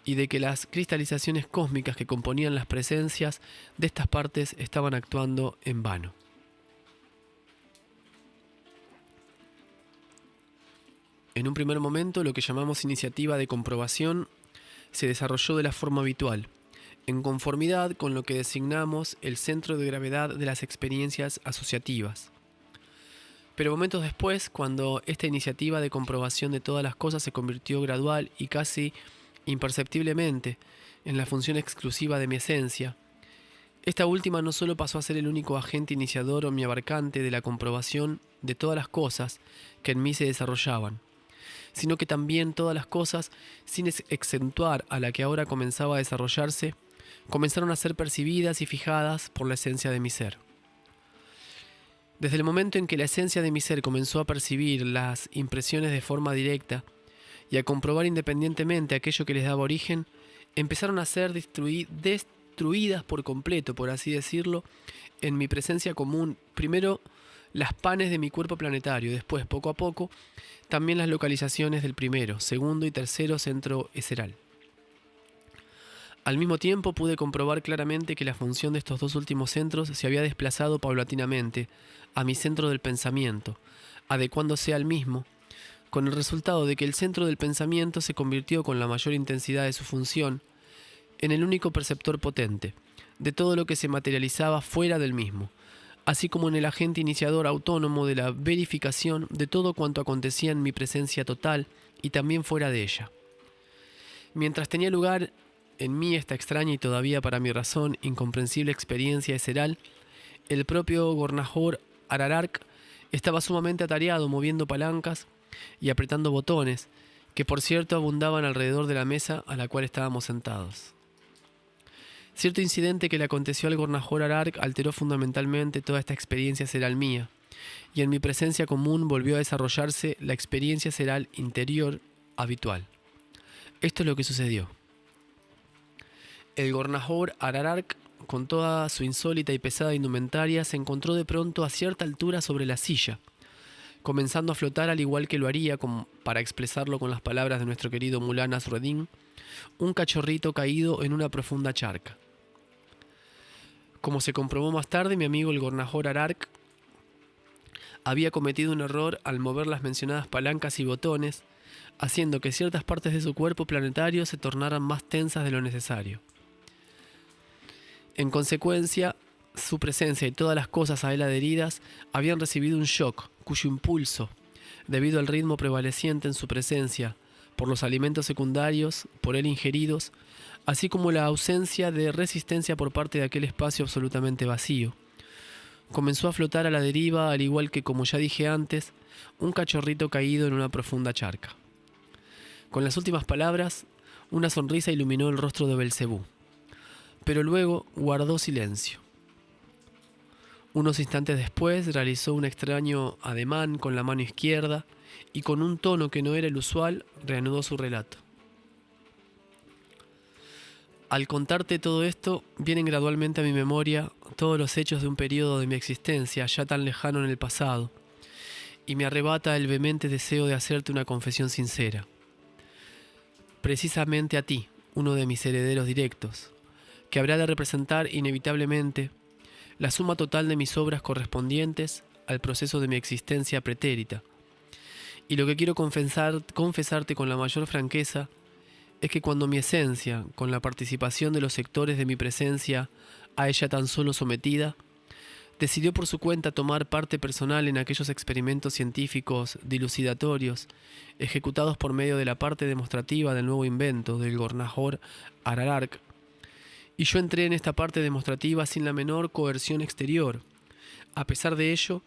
y de que las cristalizaciones cósmicas que componían las presencias de estas partes estaban actuando en vano. En un primer momento, lo que llamamos iniciativa de comprobación se desarrolló de la forma habitual, en conformidad con lo que designamos el centro de gravedad de las experiencias asociativas. Pero momentos después, cuando esta iniciativa de comprobación de todas las cosas se convirtió gradual y casi imperceptiblemente en la función exclusiva de mi esencia, esta última no solo pasó a ser el único agente iniciador o mi abarcante de la comprobación de todas las cosas que en mí se desarrollaban, sino que también todas las cosas, sin exentuar a la que ahora comenzaba a desarrollarse, comenzaron a ser percibidas y fijadas por la esencia de mi ser. Desde el momento en que la esencia de mi ser comenzó a percibir las impresiones de forma directa y a comprobar independientemente aquello que les daba origen, empezaron a ser destruidas por completo, por así decirlo, en mi presencia común, primero las panes de mi cuerpo planetario, después, poco a poco, también las localizaciones del primero, segundo y tercero centro eseral. Al mismo tiempo pude comprobar claramente que la función de estos 2 últimos centros se había desplazado paulatinamente a mi centro del pensamiento, adecuándose al mismo, con el resultado de que el centro del pensamiento se convirtió con la mayor intensidad de su función en el único perceptor potente de todo lo que se materializaba fuera del mismo, así como en el agente iniciador autónomo de la verificación de todo cuanto acontecía en mi presencia total y también fuera de ella. Mientras tenía lugar en mí esta extraña y todavía para mi razón incomprensible experiencia eseral, el propio Gornahor Ararank estaba sumamente atareado moviendo palancas y apretando botones, que por cierto abundaban alrededor de la mesa a la cual estábamos sentados. Cierto incidente que le aconteció al Gornahor Ararank alteró fundamentalmente toda esta experiencia eseral mía, y en mi presencia común volvió a desarrollarse la experiencia cerebral interior habitual. Esto es lo que sucedió. El Gornajor Ararark, con toda su insólita y pesada indumentaria, se encontró de pronto a cierta altura sobre la silla, comenzando a flotar al igual que lo haría, como para expresarlo con las palabras de nuestro querido Mullah Nasruddin, un cachorrito caído en una profunda charca. Como se comprobó más tarde, mi amigo el Gornajor Arark había cometido un error al mover las mencionadas palancas y botones, haciendo que ciertas partes de su cuerpo planetario se tornaran más tensas de lo necesario. En consecuencia, su presencia y todas las cosas a él adheridas habían recibido un shock, cuyo impulso, debido al ritmo prevaleciente en su presencia, por los alimentos secundarios por él ingeridos, así como la ausencia de resistencia por parte de aquel espacio absolutamente vacío, comenzó a flotar a la deriva, al igual que, como ya dije antes, un cachorrito caído en una profunda charca. Con las últimas palabras, una sonrisa iluminó el rostro de Belcebú, pero luego guardó silencio. Unos instantes después realizó un extraño ademán con la mano izquierda y con un tono que no era el usual reanudó su relato. Al contarte todo esto, vienen gradualmente a mi memoria todos los hechos de un periodo de mi existencia ya tan lejano en el pasado, y me arrebata el vehemente deseo de hacerte una confesión sincera. Precisamente a ti, uno de mis herederos directos, que habrá de representar inevitablemente la suma total de mis obras correspondientes al proceso de mi existencia pretérita. Y lo que quiero confesarte con la mayor franqueza es que cuando mi esencia, con la participación de los sectores de mi presencia a ella tan solo sometida, decidió por su cuenta tomar parte personal en aquellos experimentos científicos dilucidatorios ejecutados por medio de la parte demostrativa del nuevo invento del Gornajor Ararark, y yo entré en esta parte demostrativa sin la menor coerción exterior. A pesar de ello,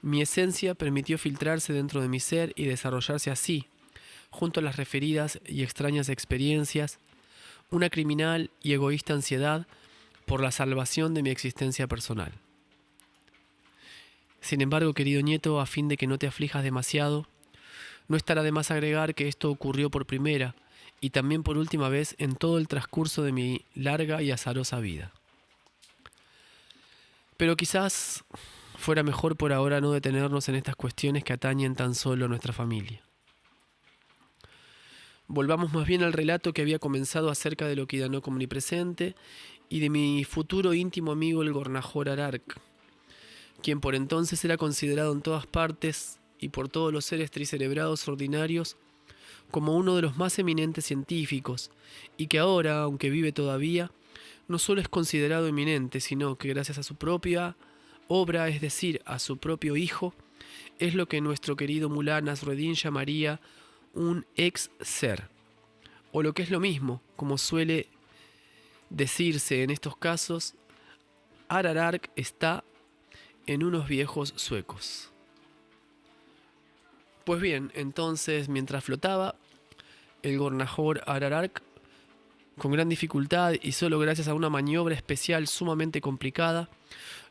mi esencia permitió filtrarse dentro de mi ser y desarrollarse así, junto a las referidas y extrañas experiencias, una criminal y egoísta ansiedad por la salvación de mi existencia personal. Sin embargo, querido nieto, a fin de que no te aflijas demasiado, no estará de más agregar que esto ocurrió por primera y también por última vez en todo el transcurso de mi larga y azarosa vida. Pero quizás fuera mejor por ahora no detenernos en estas cuestiones que atañen tan solo a nuestra familia. Volvamos más bien al relato que había comenzado acerca de lo que Idanok omnipresente y de mi futuro íntimo amigo el Gornajor Arark, quien por entonces era considerado en todas partes y por todos los seres tricerebrados ordinarios como uno de los más eminentes científicos, y que ahora, aunque vive todavía, no solo es considerado eminente, sino que gracias a su propia obra, es decir, a su propio hijo, es lo que nuestro querido Mullah Nasruddin llamaría un ex-ser, o lo que es lo mismo, como suele decirse en estos casos, Ararark está en unos viejos suecos. Pues bien, entonces, mientras flotaba, el Gornajor Ararark, con gran dificultad y solo gracias a una maniobra especial sumamente complicada,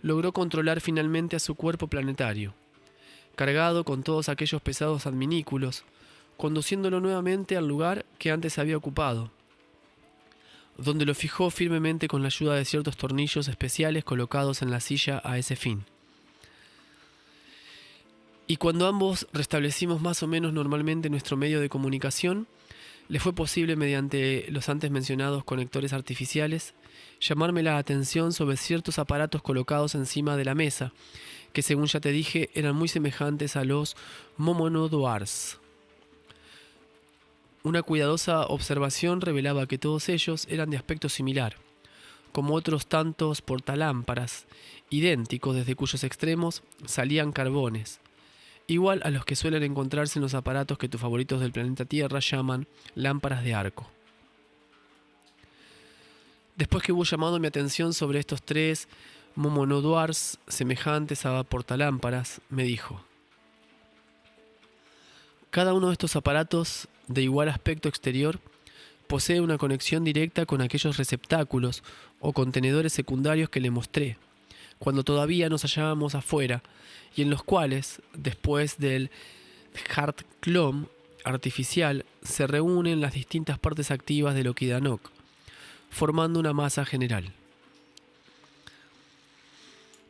logró controlar finalmente a su cuerpo planetario, cargado con todos aquellos pesados adminículos, conduciéndolo nuevamente al lugar que antes había ocupado, donde lo fijó firmemente con la ayuda de ciertos tornillos especiales colocados en la silla a ese fin. Y cuando ambos restablecimos más o menos normalmente nuestro medio de comunicación, le fue posible, mediante los antes mencionados conectores artificiales, llamarme la atención sobre ciertos aparatos colocados encima de la mesa, que según ya te dije eran muy semejantes a los Momonodoars. Una cuidadosa observación revelaba que todos ellos eran de aspecto similar, como otros tantos portalámparas, idénticos desde cuyos extremos salían carbones, igual a los que suelen encontrarse en los aparatos que tus favoritos del planeta Tierra llaman lámparas de arco. Después que hubo llamado mi atención sobre estos tres Momonodoars semejantes a portalámparas, me dijo: cada uno de estos aparatos, de igual aspecto exterior, posee una conexión directa con aquellos receptáculos o contenedores secundarios que le mostré, cuando todavía nos hallábamos afuera, y en los cuales, después del Hart-Klom artificial, se reúnen las distintas partes activas del Okidanok, formando una masa general.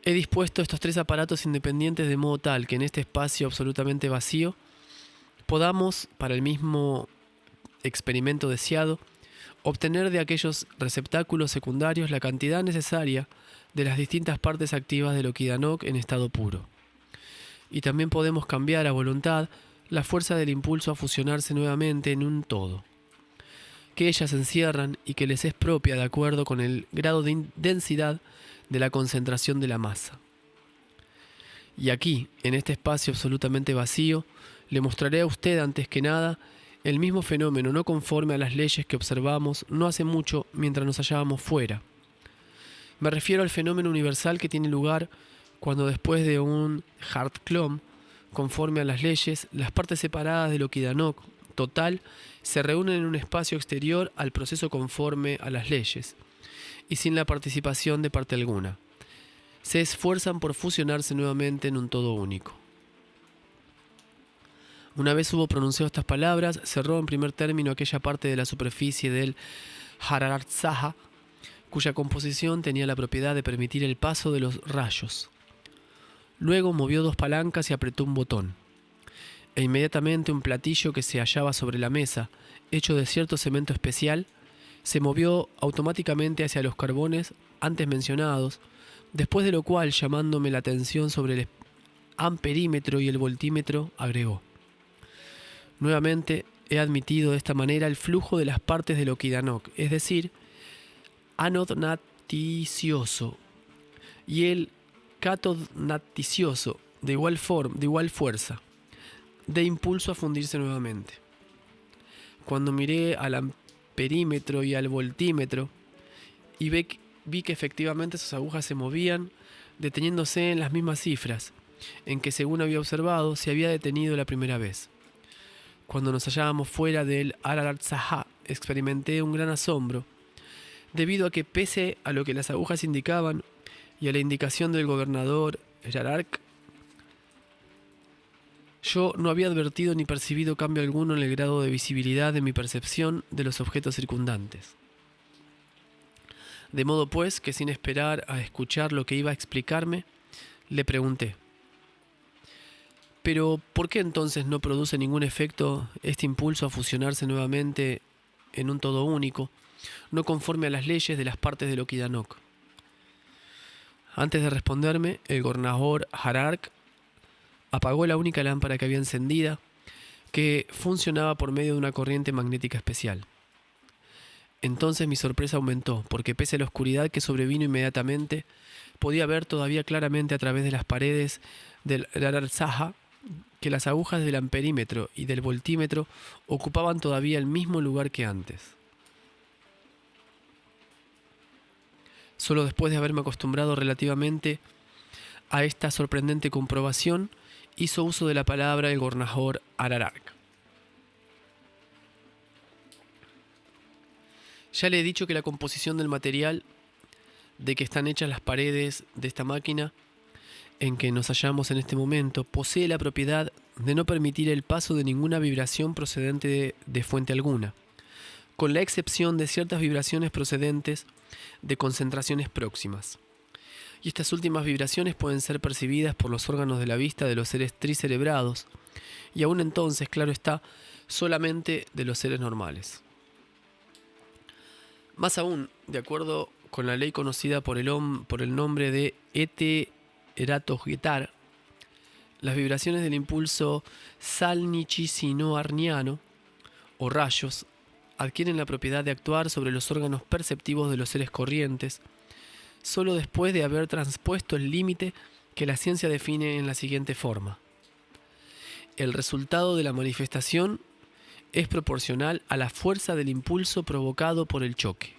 He dispuesto estos tres aparatos independientes de modo tal que en este espacio absolutamente vacío podamos, para el mismo experimento deseado, obtener de aquellos receptáculos secundarios la cantidad necesaria de las distintas partes activas del Okidanok en estado puro. Y también podemos cambiar a voluntad la fuerza del impulso a fusionarse nuevamente en un todo, que ellas encierran y que les es propia de acuerdo con el grado de densidad de la concentración de la masa. Y aquí, en este espacio absolutamente vacío, le mostraré a usted antes que nada el mismo fenómeno no conforme a las leyes que observamos no hace mucho mientras nos hallábamos fuera. Me refiero al fenómeno universal que tiene lugar cuando después de un Hart-Klom, conforme a las leyes, las partes separadas del Okidanok total se reúnen en un espacio exterior al proceso conforme a las leyes, y sin la participación de parte alguna. Se esfuerzan por fusionarse nuevamente en un todo único. Una vez hubo pronunciado estas palabras, cerró en primer término aquella parte de la superficie del Hararat-Zaha, cuya composición tenía la propiedad de permitir el paso de los rayos. Luego movió dos palancas y apretó un botón. E inmediatamente un platillo que se hallaba sobre la mesa, hecho de cierto cemento especial, se movió automáticamente hacia los carbones antes mencionados, después de lo cual, llamándome la atención sobre el amperímetro y el voltímetro, agregó: nuevamente he admitido de esta manera el flujo de las partes del Okidanok, es decir, anodnaticioso y el catodnaticioso de igual fuerza, de impulso a fundirse nuevamente. Cuando miré al amperímetro y al voltímetro y vi que efectivamente sus agujas se movían, deteniéndose en las mismas cifras en que, según había observado, se había detenido la primera vez. Cuando nos hallábamos fuera del Hararat-Zaha, experimenté un gran asombro, debido a que, pese a lo que las agujas indicaban y a la indicación del gobernador Yarark, yo no había advertido ni percibido cambio alguno en el grado de visibilidad de mi percepción de los objetos circundantes. De modo pues que, sin esperar a escuchar lo que iba a explicarme, le pregunté: ¿pero por qué entonces no produce ningún efecto este impulso a fusionarse nuevamente en un todo único, no conforme a las leyes de las partes del Okidanok? Antes de responderme, el gobernador Yarark apagó la única lámpara que había encendida, que funcionaba por medio de una corriente magnética especial. Entonces mi sorpresa aumentó, porque pese a la oscuridad que sobrevino inmediatamente, podía ver todavía claramente a través de las paredes del Hararat-Zaha que las agujas del amperímetro y del voltímetro ocupaban todavía el mismo lugar que antes. Solo después de haberme acostumbrado relativamente a esta sorprendente comprobación, hizo uso de la palabra el gobernador Yarark. Ya le he dicho que la composición del material de que están hechas las paredes de esta máquina en que nos hallamos en este momento posee la propiedad de no permitir el paso de ninguna vibración procedente de fuente alguna, con la excepción de ciertas vibraciones procedentes de concentraciones próximas. Y estas últimas vibraciones pueden ser percibidas por los órganos de la vista de los seres tricerebrados, y aún entonces, claro está, solamente de los seres normales. Más aún, de acuerdo con la ley conocida por el nombre de heteratogetar, las vibraciones del impulso salnichisino-arniano, o rayos, adquieren la propiedad de actuar sobre los órganos perceptivos de los seres corrientes, solo después de haber transpuesto el límite que la ciencia define en la siguiente forma: el resultado de la manifestación es proporcional a la fuerza del impulso provocado por el choque.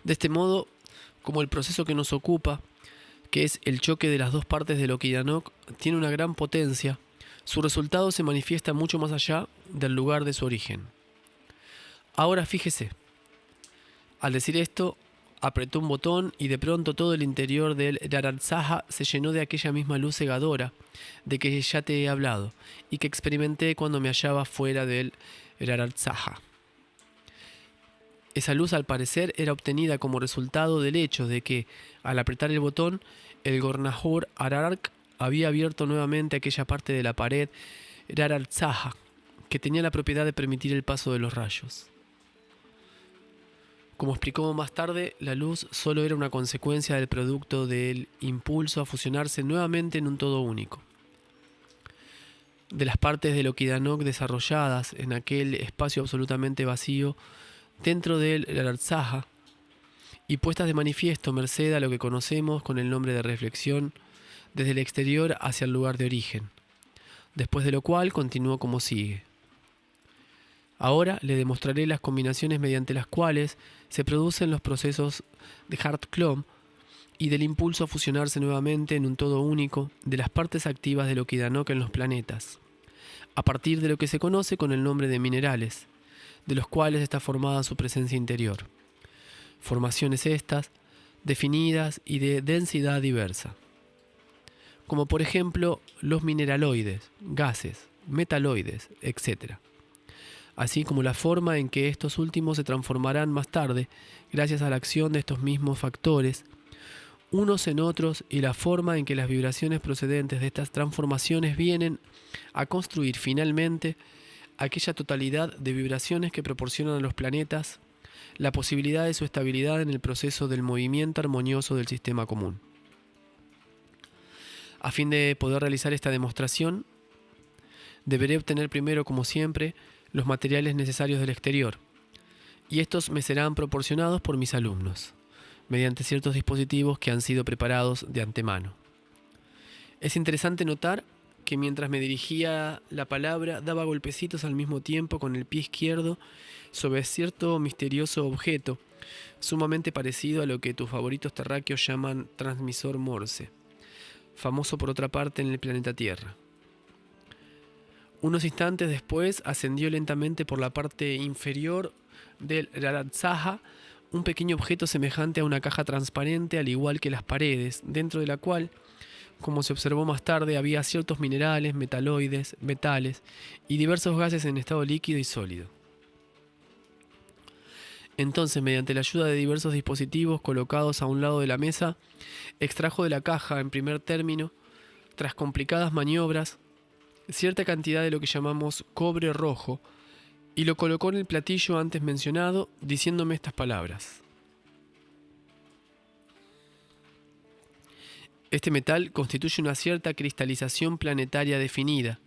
De este modo, como el proceso que nos ocupa, que es el choque de las dos partes del Okidanok, tiene una gran potencia, Su resultado se manifiesta mucho más allá del lugar de su origen. Ahora fíjese. Al decir esto, apretó un botón y de pronto todo el interior del Raratzaja se llenó de aquella misma luz cegadora de que ya te he hablado y que experimenté cuando me hallaba fuera del Raratzaja. Esa luz, al parecer, era obtenida como resultado del hecho de que, al apretar el botón, el Gornahor Arark había abierto nuevamente aquella parte de la pared Raratzaja que tenía la propiedad de permitir el paso de los rayos. Como explicó más tarde, la luz solo era una consecuencia del producto del impulso a fusionarse nuevamente en un todo único. De las partes del Okidanok desarrolladas en aquel espacio absolutamente vacío dentro del Raratzaja y puestas de manifiesto merced a lo que conocemos con el nombre de reflexión desde el exterior hacia el lugar de origen, después de lo cual continuó como sigue. Ahora le demostraré las combinaciones mediante las cuales se producen los procesos de Hart-Klum y del impulso a fusionarse nuevamente en un todo único de las partes activas del Okidanok en los planetas, a partir de lo que se conoce con el nombre de minerales, de los cuales está formada su presencia interior. Formaciones estas, definidas y de densidad diversa, como por ejemplo los mineraloides, gases, metaloides, etc., así como la forma en que estos últimos se transformarán más tarde gracias a la acción de estos mismos factores, unos en otros, y la forma en que las vibraciones procedentes de estas transformaciones vienen a construir finalmente aquella totalidad de vibraciones que proporcionan a los planetas la posibilidad de su estabilidad en el proceso del movimiento armonioso del sistema común. A fin de poder realizar esta demostración, deberé obtener primero, como siempre, los materiales necesarios del exterior, y estos me serán proporcionados por mis alumnos, mediante ciertos dispositivos que han sido preparados de antemano. Es interesante notar que mientras me dirigía la palabra, daba golpecitos al mismo tiempo con el pie izquierdo sobre cierto misterioso objeto, sumamente parecido a lo que tus favoritos terráqueos llaman transmisor Morse, famoso por otra parte en el planeta Tierra. Unos instantes después ascendió lentamente por la parte inferior del Raratzaja un pequeño objeto semejante a una caja transparente, al igual que las paredes, dentro de la cual, como se observó más tarde, había ciertos minerales, metaloides, metales y diversos gases en estado líquido y sólido. Entonces, mediante la ayuda de diversos dispositivos colocados a un lado de la mesa, extrajo de la caja, en primer término, tras complicadas maniobras, cierta cantidad de lo que llamamos cobre rojo y lo colocó en el platillo antes mencionado, diciéndome estas palabras: este metal constituye una cierta cristalización planetaria definida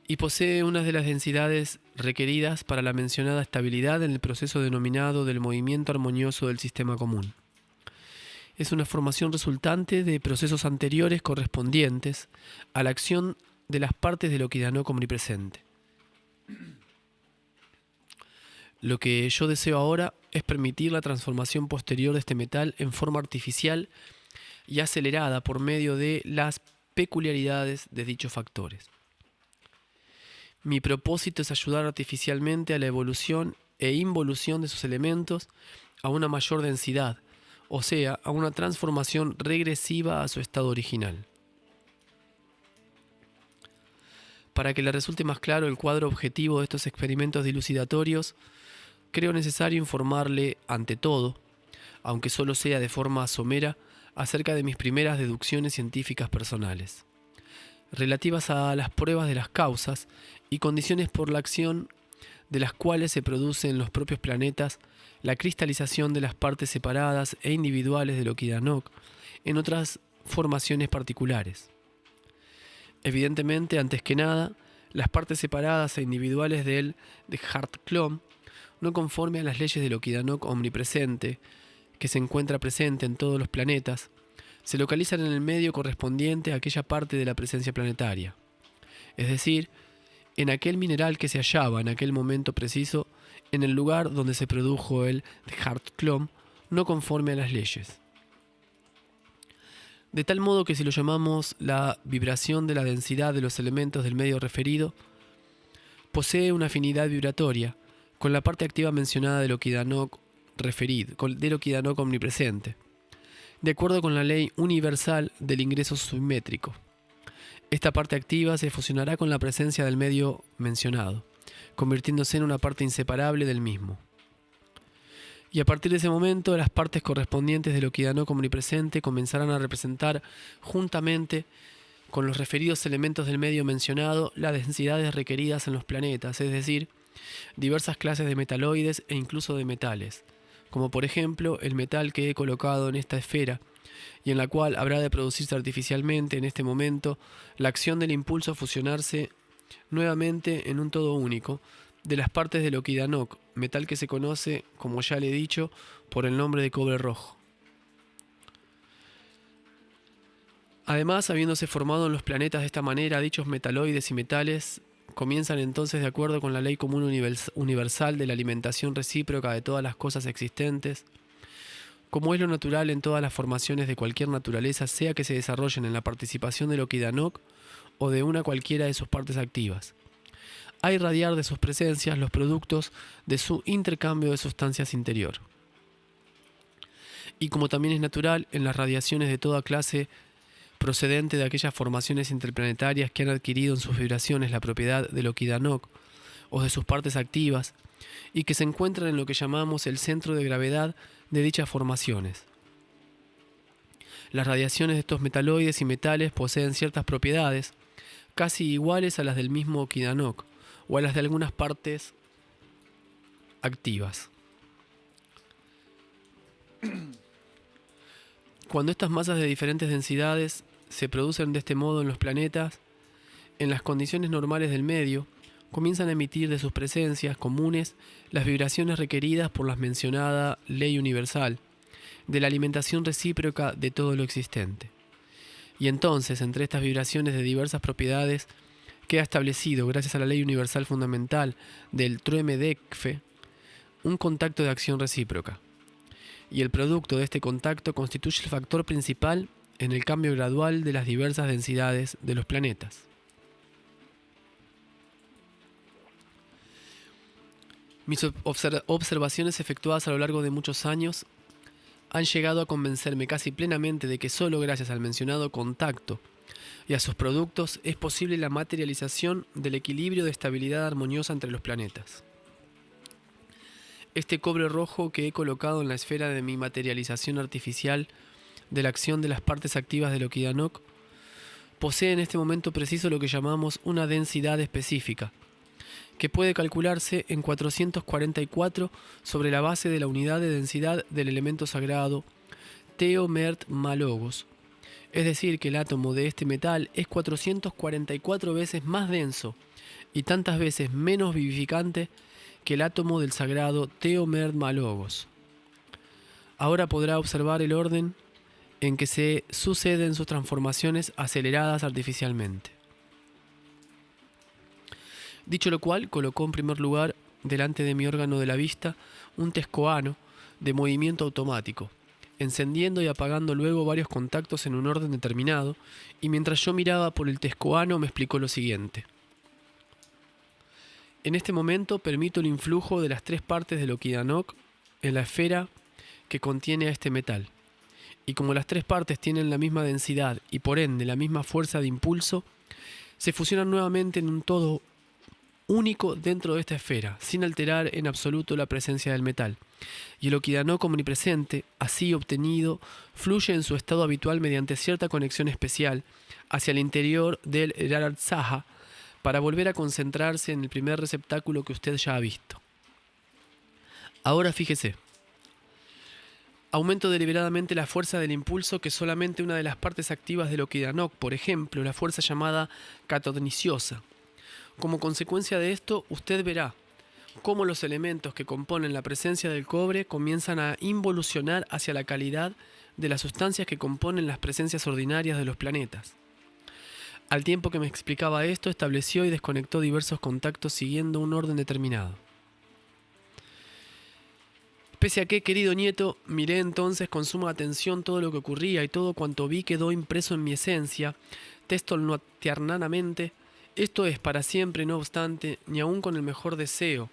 y posee unas de las densidades requeridas para la mencionada estabilidad en el proceso denominado del movimiento armonioso del sistema común. Es una formación resultante de procesos anteriores correspondientes a la acción de las partes del Okidanok omnipresente. Lo que yo deseo ahora es permitir la transformación posterior de este metal en forma artificial y acelerada por medio de las peculiaridades de dichos factores. Mi propósito es ayudar artificialmente a la evolución e involución de sus elementos a una mayor densidad, o sea, a una transformación regresiva a su estado original. Para que le resulte más claro el cuadro objetivo de estos experimentos dilucidatorios, creo necesario informarle, ante todo, aunque solo sea de forma somera, acerca de mis primeras deducciones científicas personales, relativas a las pruebas de las causas y condiciones por la acción de las cuales se produce en los propios planetas la cristalización de las partes separadas e individuales del Okidanok en otras formaciones particulares. Evidentemente, antes que nada, las partes separadas e individuales de Hart-Klum, no conforme a las leyes del Okidanok omnipresente, que se encuentra presente en todos los planetas, se localizan en el medio correspondiente a aquella parte de la presencia planetaria, es decir, en aquel mineral que se hallaba en aquel momento preciso en el lugar donde se produjo el Hart-Klum, no conforme a las leyes. de tal modo que si lo llamamos la vibración de la densidad de los elementos del medio referido, posee una afinidad vibratoria con la parte activa mencionada del Okidanok referido, del Okidanok omnipresente, de acuerdo con la ley universal del ingreso simétrico. Esta parte activa se fusionará con la presencia del medio mencionado, convirtiéndose en una parte inseparable del mismo. Y a partir de ese momento, las partes correspondientes del Okidanok omnipresente comenzarán a representar, juntamente con los referidos elementos del medio mencionado, las densidades requeridas en los planetas, es decir, diversas clases de metaloides e incluso de metales, como por ejemplo el metal que he colocado en esta esfera, y en la cual habrá de producirse artificialmente en este momento la acción del impulso a fusionarse nuevamente en un todo único de las partes del Okidanok, metal que se conoce, como ya le he dicho, por el nombre de cobre rojo. Además, habiéndose formado en los planetas de esta manera, dichos metaloides y metales comienzan entonces, de acuerdo con la ley común universal de la alimentación recíproca de todas las cosas existentes, como es lo natural en todas las formaciones de cualquier naturaleza, sea que se desarrollen en la participación del Okidanok o de una cualquiera de sus partes activas, a irradiar de sus presencias los productos de su intercambio de sustancias interior. Y como también es natural en las radiaciones de toda clase procedente de aquellas formaciones interplanetarias que han adquirido en sus vibraciones la propiedad del Okidanok o de sus partes activas y que se encuentran en lo que llamamos el centro de gravedad de dichas formaciones. Las radiaciones de estos metaloides y metales poseen ciertas propiedades casi iguales a las del mismo Okidanok o a las de algunas partes activas. Cuando estas masas de diferentes densidades se producen de este modo en los planetas, en las condiciones normales del medio, comienzan a emitir de sus presencias comunes las vibraciones requeridas por la mencionada ley universal de la alimentación recíproca de todo lo existente. Y entonces, entre estas vibraciones de diversas propiedades, queda establecido, gracias a la ley universal fundamental del Troemedekfe, un contacto de acción recíproca. Y el producto de este contacto constituye el factor principal en el cambio gradual de las diversas densidades de los planetas. Mis observaciones efectuadas a lo largo de muchos años han llegado a convencerme casi plenamente de que solo gracias al mencionado contacto y a sus productos es posible la materialización del equilibrio de estabilidad armoniosa entre los planetas. Este cobre rojo que he colocado en la esfera de mi materialización artificial de la acción de las partes activas del Okidanok posee en este momento preciso lo que llamamos una densidad específica, que puede calcularse en 444 sobre la base de la unidad de densidad del elemento sagrado Teomert Malogos. Es decir, que el átomo de este metal es 444 veces más denso y tantas veces menos vivificante que el átomo del sagrado Teomert Malogos. Ahora podrá observar el orden en que se suceden sus transformaciones aceleradas artificialmente. Dicho lo cual, colocó en primer lugar delante de mi órgano de la vista un tescoano de movimiento automático, encendiendo y apagando luego varios contactos en un orden determinado, y mientras yo miraba por el tescoano me explicó lo siguiente. En este momento permito el influjo de las tres partes del Okidanok en la esfera que contiene a este metal, y como las tres partes tienen la misma densidad y por ende la misma fuerza de impulso, se fusionan nuevamente en un todo único dentro de esta esfera, sin alterar en absoluto la presencia del metal. Y el Okidanok omnipresente, así obtenido, fluye en su estado habitual mediante cierta conexión especial hacia el interior del Rartsaha para volver a concentrarse en el primer receptáculo que usted ya ha visto. Ahora fíjese. Aumento deliberadamente la fuerza del impulso que solamente una de las partes activas del Okidanok, por ejemplo, la fuerza llamada catoniciosa. Como consecuencia de esto, usted verá cómo los elementos que componen la presencia del cobre comienzan a involucionar hacia la calidad de las sustancias que componen las presencias ordinarias de los planetas. Al tiempo que me explicaba esto, estableció y desconectó diversos contactos siguiendo un orden determinado. Pese a que, querido nieto, miré entonces con suma atención todo lo que ocurría y todo cuanto vi quedó impreso en mi esencia, testolnotiernanamente, esto es para siempre, no obstante, ni aun con el mejor deseo,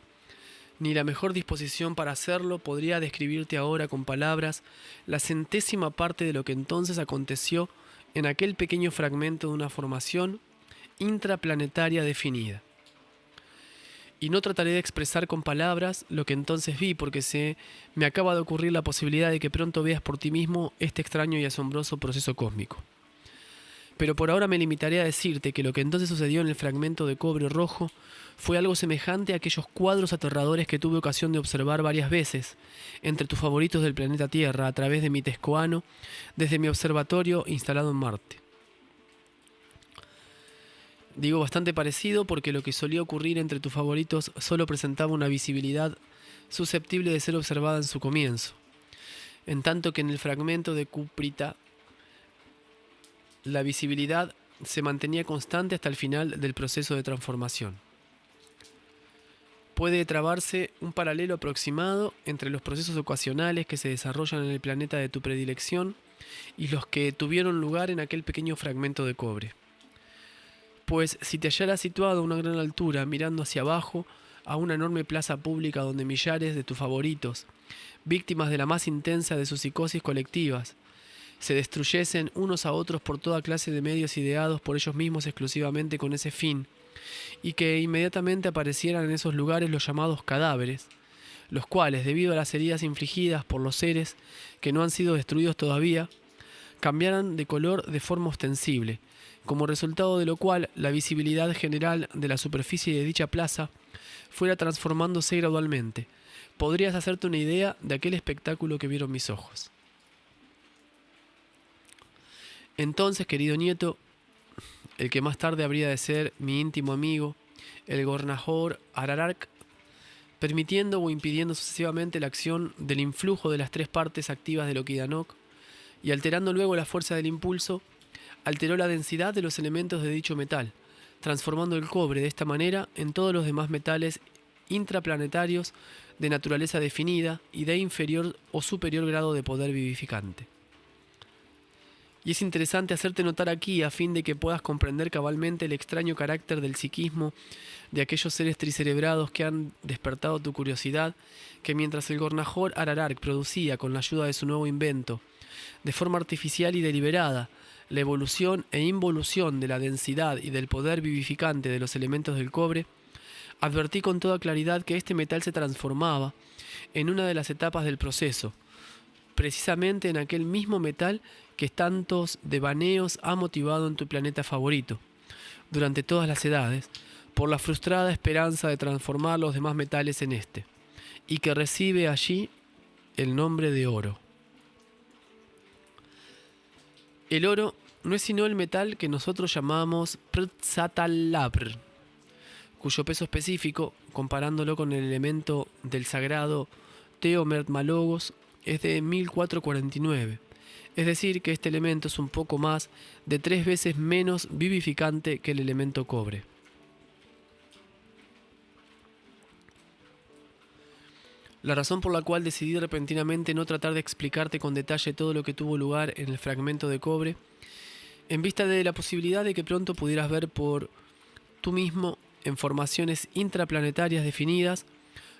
ni la mejor disposición para hacerlo, podría describirte ahora con palabras la centésima parte de lo que entonces aconteció en aquel pequeño fragmento de una formación intraplanetaria definida. Y no trataré de expresar con palabras lo que entonces vi, porque se me acaba de ocurrir la posibilidad de que pronto veas por ti mismo este extraño y asombroso proceso cósmico. Pero por ahora me limitaré a decirte que lo que entonces sucedió en el fragmento de cobre rojo fue algo semejante a aquellos cuadros aterradores que tuve ocasión de observar varias veces entre tus favoritos del planeta Tierra a través de mi tescoano desde mi observatorio instalado en Marte. Digo bastante parecido porque lo que solía ocurrir entre tus favoritos solo presentaba una visibilidad susceptible de ser observada en su comienzo, en tanto que en el fragmento de Cuprita la visibilidad se mantenía constante hasta el final del proceso de transformación. Puede trabarse un paralelo aproximado entre los procesos ocasionales que se desarrollan en el planeta de tu predilección y los que tuvieron lugar en aquel pequeño fragmento de cobre. Pues si te hallaras situado a una gran altura, mirando hacia abajo, a una enorme plaza pública donde millares de tus favoritos, víctimas de la más intensa de sus psicosis colectivas, se destruyesen unos a otros por toda clase de medios ideados por ellos mismos exclusivamente con ese fin, y que inmediatamente aparecieran en esos lugares los llamados cadáveres, los cuales, debido a las heridas infligidas por los seres que no han sido destruidos todavía, cambiaran de color de forma ostensible, como resultado de lo cual la visibilidad general de la superficie de dicha plaza fuera transformándose gradualmente. Podrías hacerte una idea de aquel espectáculo que vieron mis ojos. Entonces, querido nieto, el que más tarde habría de ser mi íntimo amigo, el Gornajor Ararak, permitiendo o impidiendo sucesivamente la acción del influjo de las tres partes activas del Okidanok y alterando luego la fuerza del impulso, alteró la densidad de los elementos de dicho metal, transformando el cobre de esta manera en todos los demás metales intraplanetarios de naturaleza definida y de inferior o superior grado de poder vivificante. Y es interesante hacerte notar aquí a fin de que puedas comprender cabalmente el extraño carácter del psiquismo de aquellos seres tricerebrados que han despertado tu curiosidad, que mientras el Gornajor Ararak producía con la ayuda de su nuevo invento, de forma artificial y deliberada, la evolución e involución de la densidad y del poder vivificante de los elementos del cobre, advertí con toda claridad que este metal se transformaba en una de las etapas del proceso, precisamente en aquel mismo metal que tantos devaneos ha motivado en tu planeta favorito, durante todas las edades, por la frustrada esperanza de transformar los demás metales en este, y que recibe allí el nombre de oro. El oro no es sino el metal que nosotros llamamos Prtsatalabr, cuyo peso específico, comparándolo con el elemento del sagrado Teomermalogos, es de 1449. Es decir, que este elemento es un poco más de 3 veces menos vivificante que el elemento cobre. La razón por la cual decidí repentinamente no tratar de explicarte con detalle todo lo que tuvo lugar en el fragmento de cobre, en vista de la posibilidad de que pronto pudieras ver por tú mismo, en formaciones intraplanetarias definidas,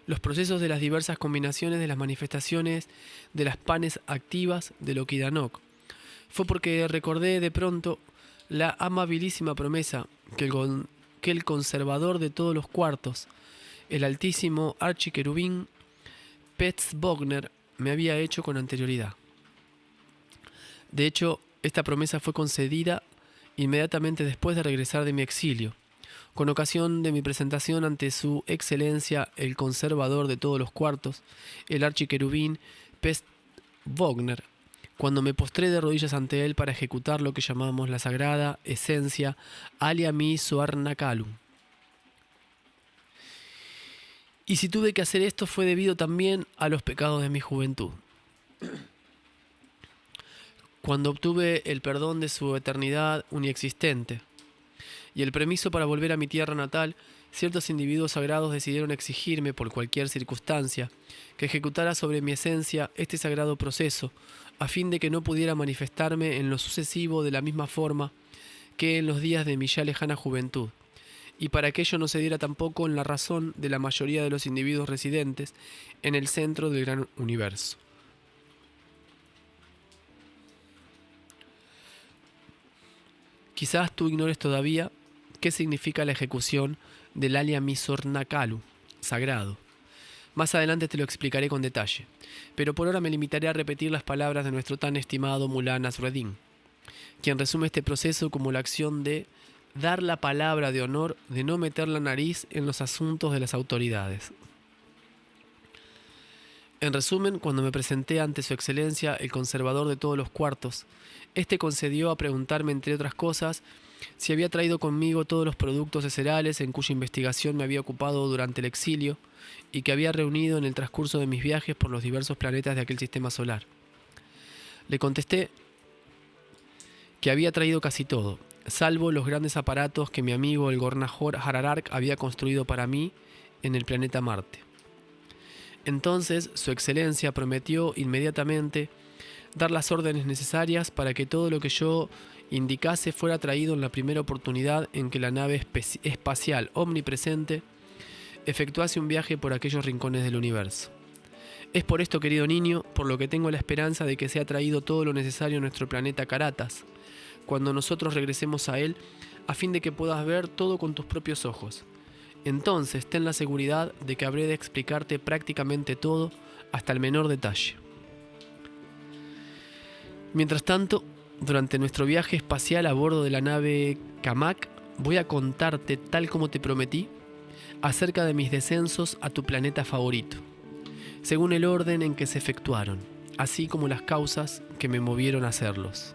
los procesos de las diversas combinaciones de las manifestaciones de las panes activas del Okidanok, fue porque recordé de pronto la amabilísima promesa que el conservador de todos los cuartos, el altísimo archiquerubín Petzbogner, me había hecho con anterioridad. De hecho, esta promesa fue concedida inmediatamente después de regresar de mi exilio, con ocasión de mi presentación ante su excelencia el conservador de todos los cuartos, el archiquerubín Petzbogner, cuando me postré de rodillas ante él para ejecutar lo que llamamos la sagrada esencia Alia Mi Soarnakalum. Y si tuve que hacer esto fue debido también a los pecados de mi juventud. Cuando obtuve el perdón de su eternidad uniexistente, y el permiso para volver a mi tierra natal, ciertos individuos sagrados decidieron exigirme, por cualquier circunstancia, que ejecutara sobre mi esencia este sagrado proceso, a fin de que no pudiera manifestarme en lo sucesivo de la misma forma que en los días de mi ya lejana juventud, y para que ello no se diera tampoco en la razón de la mayoría de los individuos residentes en el centro del gran universo. Quizás tú ignores todavía qué significa la ejecución del Alia Misornakalu, sagrado. Más adelante te lo explicaré con detalle, pero por ahora me limitaré a repetir las palabras de nuestro tan estimado Mullah Nasruddin, quien resume este proceso como la acción de dar la palabra de honor de no meter la nariz en los asuntos de las autoridades. En resumen, cuando me presenté ante su excelencia, el conservador de todos los cuartos, este concedió a preguntarme, entre otras cosas, si había traído conmigo todos los productos de cereales en cuya investigación me había ocupado durante el exilio y que había reunido en el transcurso de mis viajes por los diversos planetas de aquel sistema solar. Le contesté que había traído casi todo, salvo los grandes aparatos que mi amigo el Gornajor Hararark había construido para mí en el planeta Marte. Entonces, su excelencia prometió inmediatamente dar las órdenes necesarias para que todo lo que yo indicase fuera traído en la primera oportunidad en que la nave espacial omnipresente efectuase un viaje por aquellos rincones del universo. Es por esto, querido niño, por lo que tengo la esperanza de que sea traído todo lo necesario a nuestro planeta Karatas, cuando nosotros regresemos a él, a fin de que puedas ver todo con tus propios ojos. Entonces, ten la seguridad de que habré de explicarte prácticamente todo, hasta el menor detalle. Mientras tanto, durante nuestro viaje espacial a bordo de la nave Kamak, voy a contarte, tal como te prometí, acerca de mis descensos a tu planeta favorito, según el orden en que se efectuaron, así como las causas que me movieron a hacerlos.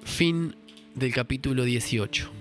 Fin del capítulo 18.